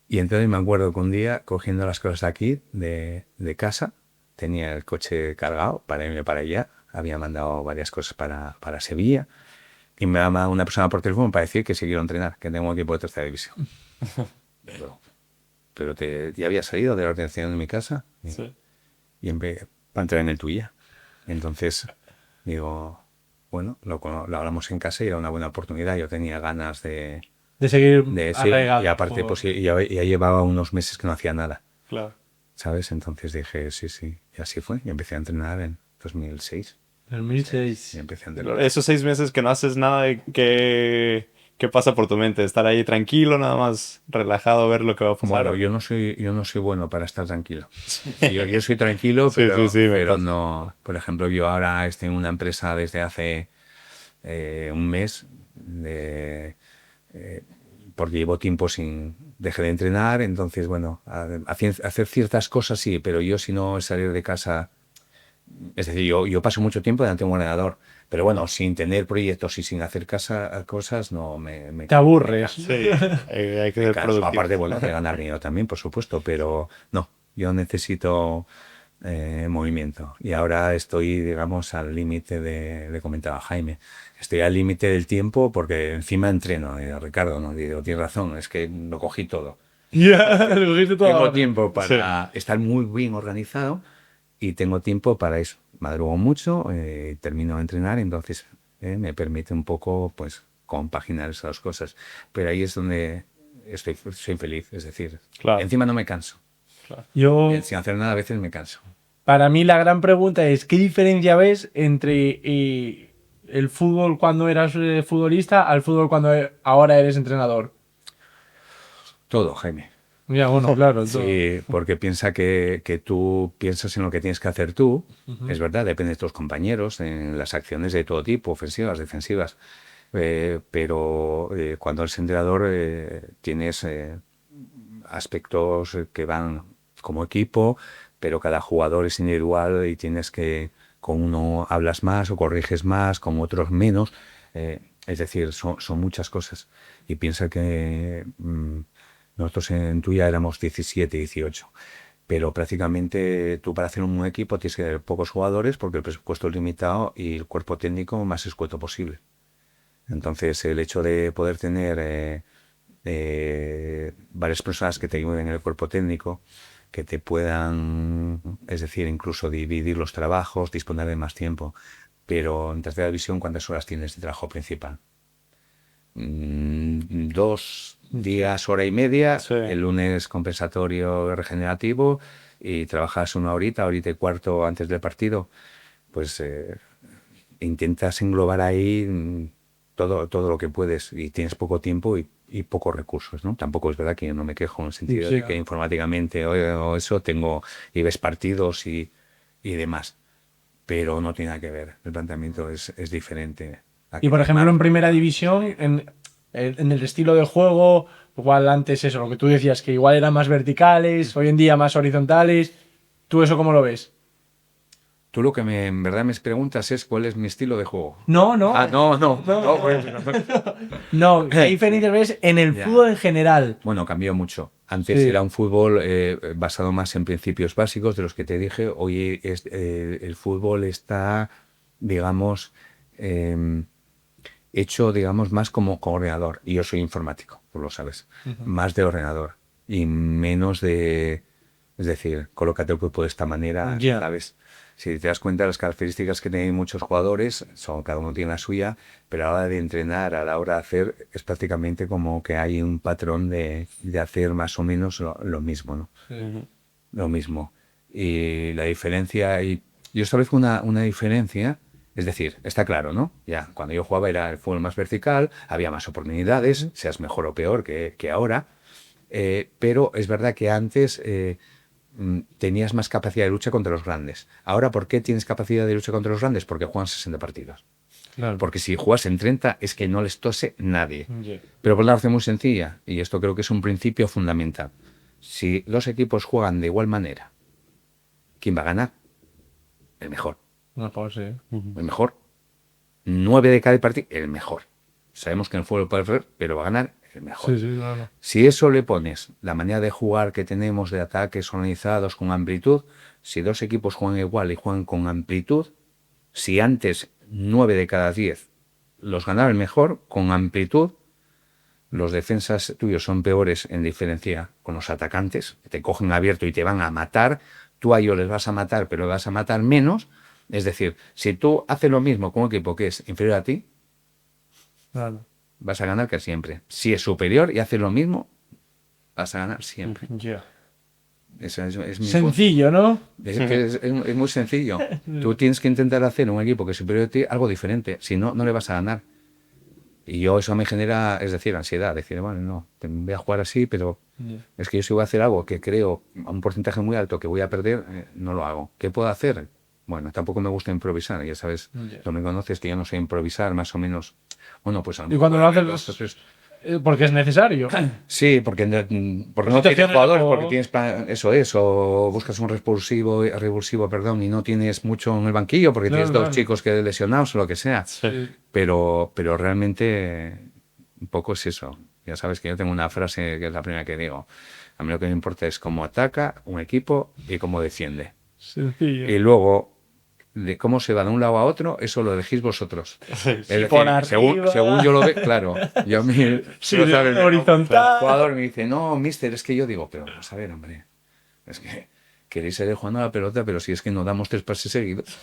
A: Y entonces me acuerdo que un día, cogiendo las cosas de aquí, de casa, tenía el coche cargado para irme para allá, había mandado varias cosas para Sevilla, y me llama una persona por teléfono para decir que sí quiero entrenar, que tengo un equipo de tercera división. Pero ya había salido de la organización de mi casa y para entrar en el tuya. Entonces digo, bueno, lo hablamos en casa y era una buena oportunidad. Yo tenía ganas de
B: seguir
A: y aparte pues ya llevaba unos meses que no hacía nada.
C: Claro.
A: ¿Sabes? Entonces dije, sí. Y así fue. Y empecé a entrenar en 2006.
B: 2006.
A: Y empecé a entrenar.
C: Esos 6 meses que no haces nada, ¿qué pasa por tu mente? ¿Estar ahí tranquilo, nada más relajado, ver lo que va a pasar?
A: Bueno, yo no soy bueno para estar tranquilo. Yo soy tranquilo, pero no... Por ejemplo, yo ahora estoy en una empresa desde hace un mes, porque llevo tiempo dejé de entrenar, entonces, bueno, hacer ciertas cosas sí, pero yo si no salir de casa... Es decir, yo paso mucho tiempo delante de un ordenador, pero bueno, sin tener proyectos y sin hacer cosas, no me...
B: Te aburres.
C: Sí, hay que ser productivo.
A: Aparte, bueno, de ganar dinero también, por supuesto, pero no, yo necesito movimiento. Y ahora estoy, digamos, al límite le comentaba a Jaime, estoy al límite del tiempo porque encima entreno. Y Ricardo, no, digo, tienes razón, es que lo cogí todo.
B: Lo cogiste todo.
A: Tengo tiempo para estar muy bien organizado y tengo tiempo para eso. Madrugo mucho, termino de entrenar, entonces me permite un poco, pues, compaginar esas dos cosas. Pero ahí es donde soy feliz, es decir, encima no me canso.
C: Claro.
B: Yo,
A: sin hacer nada a veces me canso.
B: Para mí la gran pregunta es, ¿qué diferencia ves entre el fútbol cuando eras futbolista al fútbol cuando ahora eres entrenador?
A: Todo, Jaime.
B: Ya, bueno, claro. Todo.
A: Sí, porque piensa que tú piensas en lo que tienes que hacer tú, es verdad, depende de tus compañeros, en las acciones de todo tipo, ofensivas, defensivas, pero cuando eres entrenador tienes aspectos que van como equipo, pero cada jugador es individual y tienes que, con uno hablas más o corriges más, con otros menos. Es decir, son muchas cosas. Y piensa que nosotros en Tuya éramos 17, 18. Pero prácticamente tú para hacer un equipo tienes que tener pocos jugadores porque el presupuesto es limitado y el cuerpo técnico más escueto posible. Entonces el hecho de poder tener varias personas que te ayuden en el cuerpo técnico, que te puedan, es decir, incluso dividir los trabajos, disponer de más tiempo. Pero en tercera división, ¿cuántas horas tienes de trabajo principal? 2 días, hora y media,
C: Sí.
A: el lunes compensatorio regenerativo y trabajas 1 horita, horita y cuarto antes del partido. Pues intentas englobar ahí todo lo que puedes y tienes poco tiempo y pocos recursos, ¿no? Tampoco es verdad que yo no me quejo en el sentido
B: Sí,
A: de que informáticamente o eso tengo y ves partidos y demás, pero no tiene nada que ver. El planteamiento es diferente.
B: Y por ejemplo, en primera división, en el estilo de juego, igual antes eso, lo que tú decías, que igual eran más verticales, hoy en día más horizontales. ¿Tú eso cómo lo ves?
A: Tú lo que en verdad me preguntas es cuál es mi estilo de juego.
B: No, no.
A: Ah, no.
B: No, ¿qué diferencias ves en el
A: Ya.
B: fútbol en general?
A: Bueno, cambió mucho. Antes
B: Sí.
A: era un fútbol basado más en principios básicos de los que te dije. Hoy el fútbol está, digamos, hecho, digamos, más como ordenador. Y yo soy informático, tú lo sabes. Más de ordenador y menos de... Es decir, colócate el cuerpo de esta manera,
B: Ya.
A: ¿sabes? Si te das cuenta, las características que tienen muchos jugadores, cada uno tiene la suya, pero a la hora de entrenar, a la hora de hacer, es prácticamente como que hay un patrón de hacer más o menos lo mismo, ¿no? Lo mismo. Y la diferencia, y yo establezco una diferencia, es decir, está claro, ¿no? Ya, cuando yo jugaba era el fútbol más vertical, había más oportunidades, seas mejor o peor que ahora, pero es verdad que antes tenías más capacidad de lucha contra los grandes. Ahora, ¿por qué tienes capacidad de lucha contra los grandes? Porque juegan 60 partidos.
B: Claro.
A: Porque si juegas en 30 es que no les tose nadie. Pero por una razón muy sencilla, y esto creo que es un principio fundamental. Si los equipos juegan de igual manera, ¿quién va a ganar? El mejor.
B: Mejor, sí.
A: El mejor. 9 de cada partido, el mejor. Sabemos que en el fútbol puede perder, pero va a ganar el mejor.
B: Sí, claro.
A: Si eso le pones la manera de jugar que tenemos de ataques organizados con amplitud, si dos equipos juegan igual y juegan con amplitud, si antes 9 de cada 10 los ganaba el mejor, con amplitud, los defensas tuyos son peores en diferencia con los atacantes, que te cogen abierto y te van a matar, tú a ellos les vas a matar, pero vas a matar menos. Es decir, si tú haces lo mismo con un equipo que es inferior a ti,
B: Claro.
A: vas a ganar casi siempre. Si es superior y haces lo mismo, vas a ganar siempre. Esa es mi
B: Sencillo, ¿no?
A: es muy sencillo. Tú tienes que intentar hacer un equipo que es superior a ti algo diferente. Si no, no le vas a ganar. Y yo eso me genera, es decir, ansiedad. Decir, bueno, no, voy a jugar así, pero es que yo si voy a hacer algo que creo a un porcentaje muy alto que voy a perder, no lo hago. ¿Qué puedo hacer? Bueno, tampoco me gusta improvisar. Ya sabes, tú me conoces que yo no sé improvisar, más o menos. Bueno, pues a lo
B: Y cuando
A: mejor,
B: lo haces, porque es necesario.
A: sí, porque no tienes
B: Situaciones
A: jugadores,
B: o-
A: porque tienes eso es, o buscas un revulsivo, perdón, y no tienes mucho en el banquillo, porque
B: Claro,
A: tienes dos
B: claro.
A: chicos que lesionados o lo que sea.
C: Sí.
A: Pero realmente un poco es eso. Ya sabes que yo tengo una frase que es la primera que digo. A mí lo que me importa es cómo ataca un equipo y cómo defiende.
B: Sencillo.
A: Y luego, de cómo se va de un lado a otro, eso lo elegís vosotros. Es decir,
B: por arriba.
A: según yo lo veo, claro. Yo a mí,
B: Sí,
A: tú lo sabes,
B: horizontal.
A: el jugador me dice, no, mister, es que yo digo, pero vamos a ver, hombre, es que queréis seguir jugando a la pelota, pero si es que no damos 3 pases seguidos.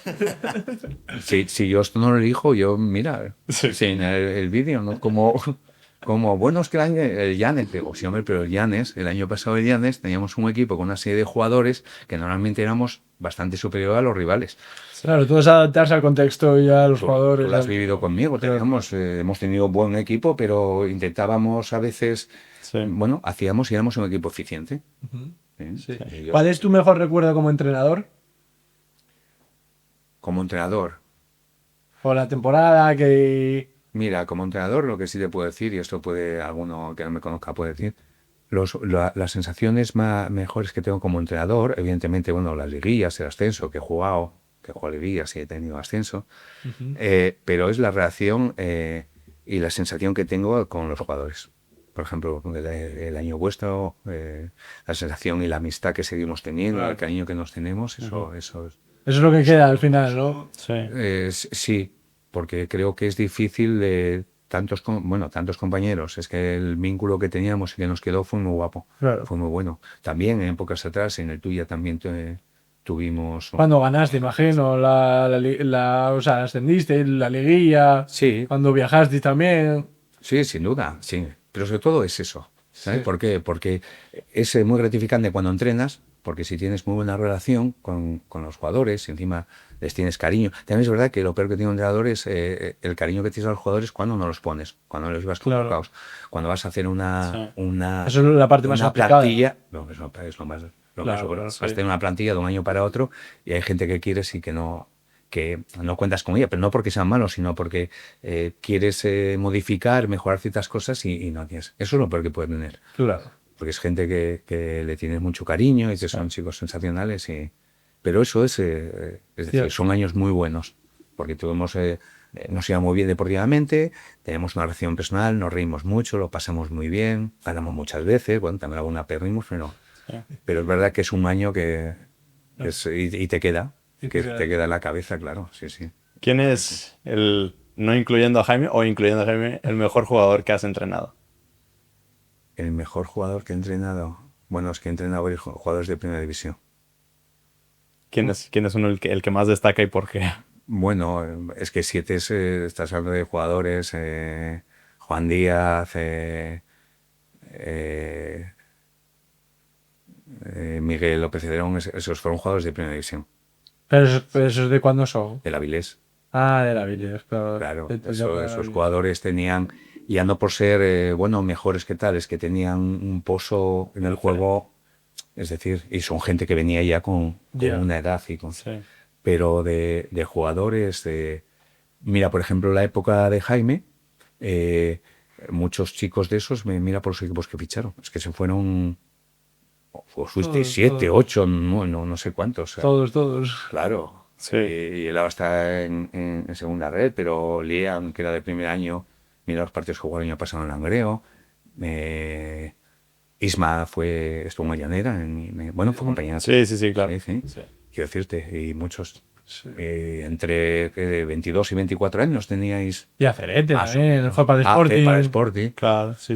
A: si yo esto no lo elijo, yo, mira, sin el vídeo, ¿no? Como bueno, es que el Llanes, digo, sí, hombre, pero el Llanes, el año pasado el Llanes, teníamos un equipo con una serie de jugadores que normalmente éramos bastante superior a los rivales.
B: Claro, todo es adaptarse al contexto y a los
A: Tú
B: jugadores.
A: lo has vivido conmigo, hemos tenido buen equipo, pero intentábamos a veces,
C: Sí.
A: bueno, hacíamos y éramos un equipo eficiente. ¿Sí? Y yo,
B: ¿Cuál es tu mejor recuerdo como entrenador?
A: como entrenador,
B: O la temporada que
A: Mira, como entrenador, lo que sí te puedo decir, y esto puede alguno que no me conozca puede decir, las sensaciones mejores que tengo como entrenador, evidentemente, bueno, las liguillas, el ascenso, que he jugado liguillas y he tenido ascenso, pero es la relación y la sensación que tengo con los jugadores. Por ejemplo, el año vuestro, la sensación y la amistad que seguimos teniendo,
B: Claro.
A: el cariño que nos tenemos, eso es.
B: Eso es lo que queda al final, ¿no?
C: Sí.
A: Sí, porque creo que es difícil de tantos compañeros. Es que el vínculo que teníamos y que nos quedó fue muy guapo,
B: Claro.
A: fue muy bueno. También en épocas atrás, en el tuya también tuvimos.
B: Cuando ganaste, imagino, o sea, ascendiste, la liguilla,
A: Sí,
B: cuando viajaste también.
A: sí, sin duda, sí. Pero sobre todo es eso. ¿Sabes
B: Sí.
A: por qué? Porque es muy gratificante cuando entrenas, porque si tienes muy buena relación con los jugadores, y encima les tienes cariño. También es verdad que lo peor que tiene un entrenador es el cariño que tienes a los jugadores cuando no los pones, cuando los vas
B: Claro.
A: convocados. Cuando vas a hacer una
B: Eso es la parte más complicada.
A: plantilla, no, es lo más
B: Claro,
A: duro.
B: claro,
A: Vas
B: sí.
A: a tener una plantilla de un año para otro y hay gente que quieres y que no cuentas con ella, pero no porque sean malos, sino porque quieres modificar, mejorar ciertas cosas y no tienes. Eso es lo peor que puedes tener.
B: Claro.
A: Porque es gente que le tienes mucho cariño y que son chicos sensacionales. Pero eso es decir,
B: Cierto.
A: son años muy buenos, porque nos iba muy bien deportivamente, tenemos una relación personal, nos reímos mucho, lo pasamos muy bien, ganamos muchas veces, bueno, también alguna perdimos, pero es verdad que es un año que y te queda,
B: Y
A: que
B: te
A: te queda en la cabeza, claro, sí, sí.
C: ¿Quién es no incluyendo a Jaime o incluyendo a Jaime, el mejor jugador que has entrenado?
A: El mejor jugador que he entrenado, bueno, es que he entrenado varios jugadores de primera división.
C: ¿Quién es uno el que más destaca y por qué?
A: Bueno, es que siete estás hablando de jugadores, Juan Díaz, Miguel López Cederón, esos fueron jugadores de primera división,
B: Pero eso es de cuándo son.
A: del Avilés.
B: Ah, de la Villes, claro.
A: Claro,
B: De
A: esos
B: Avilés.
A: jugadores tenían, ya no por ser, mejores que tal, es que tenían un pozo en el juego, es decir, y son gente que venía ya con
B: Ya.
A: una edad
C: Sí.
A: pero de jugadores, mira, por ejemplo, la época de Jaime, muchos chicos de esos, mira por los equipos que ficharon, es que se fueron, os fuiste
B: Todos,
A: 7,
B: todos.
A: 8, no sé cuántos.
B: Todos.
A: Claro.
C: Sí.
A: Y él ahora está en segunda red, pero Liam, que era de primer año, mira los partidos que jugó el año pasado en Langreo. Isma estuvo en Llanera, fue compañera.
C: Sí, claro.
A: Sí.
C: Sí.
A: Quiero decirte, y muchos, entre 22 y 24 años teníais.
B: Y a Cerete
A: Ah,
B: también, el juego para el
A: para
B: Sporting.
A: el Sporting.
C: Claro, sí.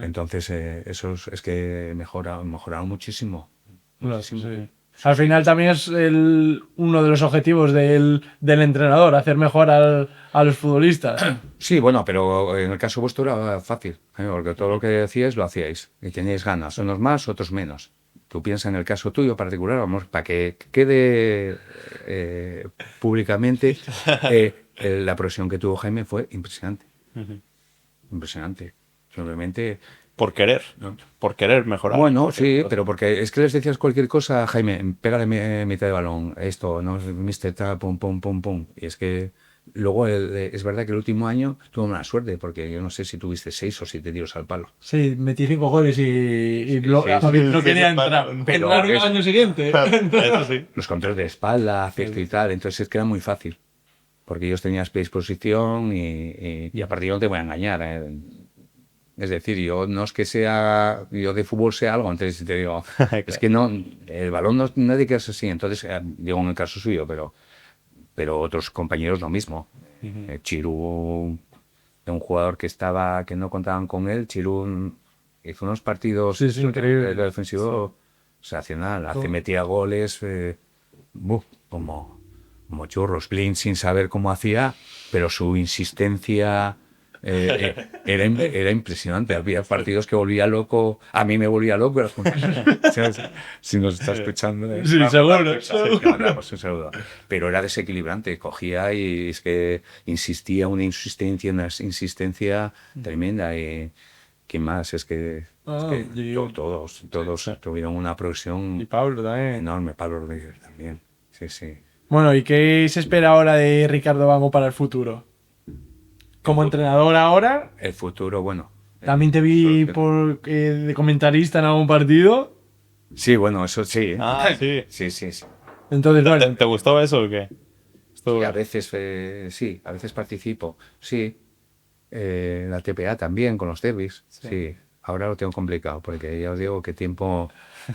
A: Entonces, esos es que mejoraron muchísimo.
B: Claro,
A: Muchísimo.
B: sí. Al final también es uno de los objetivos del entrenador, hacer mejor a los futbolistas.
A: Sí, bueno, pero en el caso vuestro era fácil, porque todo lo que decíais lo hacíais y teníais ganas, unos más, otros menos. Tú piensas en el caso tuyo particular, vamos, para que quede públicamente, la progresión que tuvo Jaime fue impresionante. Impresionante. Simplemente.
C: Por querer.
A: ¿No?
C: Por querer mejorar.
A: Bueno, sí, pero porque es que les decías cualquier cosa, Jaime, pégale mitad de balón, esto, no, mister, tal, pum, pum, pum, pum. Y es que luego es verdad que el último año tuvo mala suerte, porque yo no sé si tuviste 6 o 7 tiros al palo.
B: Sí, metí 5 goles y no
C: sí,
B: quería
C: sí,
B: entrar.
A: pero
B: Entraron el
A: es-
B: año siguiente.
C: Eso sí.
A: Los controles de espalda, afecto y tal, entonces es que era muy fácil, porque ellos tenían predisposición y a partir de no te voy a engañar. Es decir, yo no es que yo de fútbol sea algo, entonces te digo, es que no, el balón no de que es así, entonces, digo en el caso suyo, pero otros compañeros lo mismo. Chirú, un jugador que no contaban con él, Chirú hizo unos partidos
B: Sí, increíble.
A: el defensivo sensacional, metía goles como churros, Blin sin saber cómo hacía, pero su insistencia era impresionante. Había partidos que volvía loco, a mí me volvía loco. Si nos está escuchando.
B: Sí, seguro.
A: Le mandamos un saludo. Pero era desequilibrante, cogía y es que insistía, una insistencia tremenda. Y ¿quién más? Es que todos tuvieron una progresión
B: Y Pablo también.
A: enorme. Pablo Rodríguez también. Sí.
B: Bueno, ¿y qué se espera ahora de Ricardo Vago para el futuro? como entrenador ahora.
A: El futuro, bueno.
B: También te vi de comentarista en algún partido.
A: Sí, bueno, eso sí.
C: Sí.
A: Sí.
B: Entonces, bueno,
C: ¿Te gustó eso o qué?
A: Y a veces, sí, a veces participo. Sí. La TPA también, con los derbis. Sí. Ahora lo tengo complicado, porque ya os digo que tiempo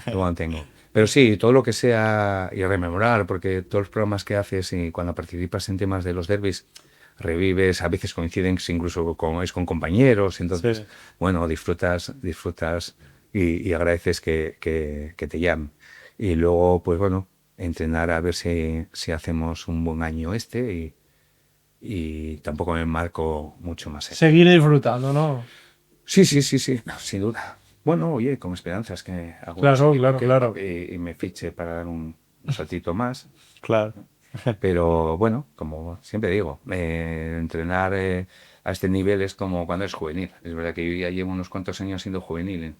A: no mantengo. Pero sí, todo lo que sea, y rememorar, porque todos los programas que haces y cuando participas en temas de los derbis, revives, a veces coinciden incluso con compañeros, entonces,
C: Sí.
A: bueno, disfrutas y agradeces que te llamen. Y luego, pues bueno, entrenar a ver si hacemos un buen año y tampoco me marco mucho más.
B: seguir disfrutando, ¿no?
A: Sí, no, sin duda. Bueno, oye, con esperanzas que
B: Claro.
A: y me fiche para dar un saltito más.
C: Claro.
A: Pero bueno, como siempre digo, entrenar a este nivel es como cuando es juvenil. Es verdad que yo ya llevo unos cuantos años siendo juvenil.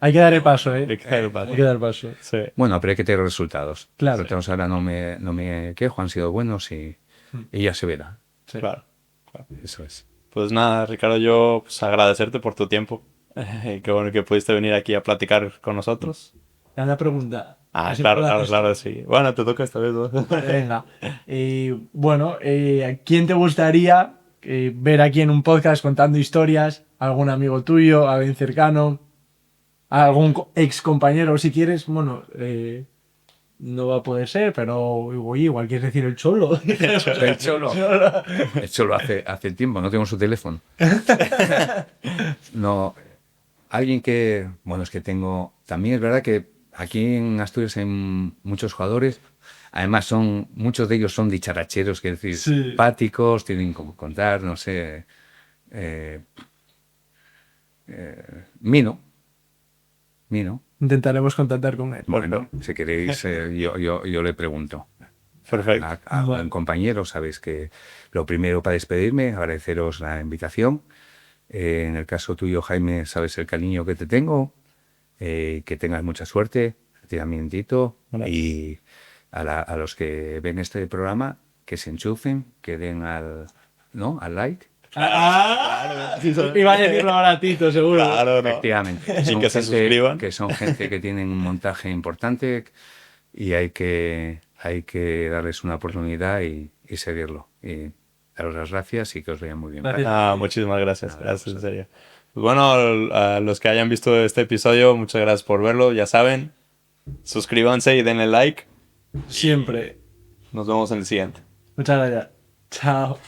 B: Hay que dar el paso, ¿eh?
C: Hay que dar el paso.
B: Hay que dar el paso.
C: Sí.
A: Bueno, pero hay que tener resultados.
B: Claro.
A: Los resultados ahora no me quejo, han sido buenos y ya se verá.
B: Sí.
C: Claro.
A: Eso es.
C: Pues nada, Ricardo, yo pues, agradecerte por tu tiempo. Qué bueno que pudiste venir aquí a platicar con nosotros.
B: Una pregunta. Así
C: Claro,
B: por la
C: claro, sí. Bueno, te toca esta vez, ¿no?
B: Venga. Bueno, ¿a quién te gustaría ver aquí en un podcast contando historias? ¿Algún amigo tuyo, alguien cercano? ¿Algún ex compañero, si quieres? Bueno, no va a poder ser, pero oye, igual quieres decir el Cholo.
A: El Cholo hace tiempo, no tengo su teléfono. No, alguien que, bueno, es que tengo, también es verdad que aquí en Asturias hay muchos jugadores, además muchos de ellos son dicharacheros, que decir,
B: Sí.
A: simpáticos, tienen como contar, no sé, Mino.
B: Intentaremos contactar con él.
A: Bueno, si queréis, yo le pregunto.
C: Perfecto.
A: A un compañero, sabéis que lo primero para despedirme, agradeceros la invitación. En el caso tuyo, Jaime, sabes el cariño que te tengo. Que tengas mucha suerte, tiramientito. Y a los que ven este programa, que se enchufen, que den al like.
B: Iba a decirlo ahora a Tito, seguro.
C: Claro, no.
A: Efectivamente.
C: Y que se suscriban.
A: Que son gente que tienen un montaje importante y hay que darles una oportunidad y seguirlo. Y daros las gracias y que os vaya muy bien.
B: Gracias.
C: Muchísimas gracias. Gracias, en serio. Pues bueno, a los que hayan visto este episodio, muchas gracias por verlo. Ya saben, suscríbanse y denle like.
B: Siempre.
C: Nos vemos en el siguiente.
B: Muchas gracias. Chao.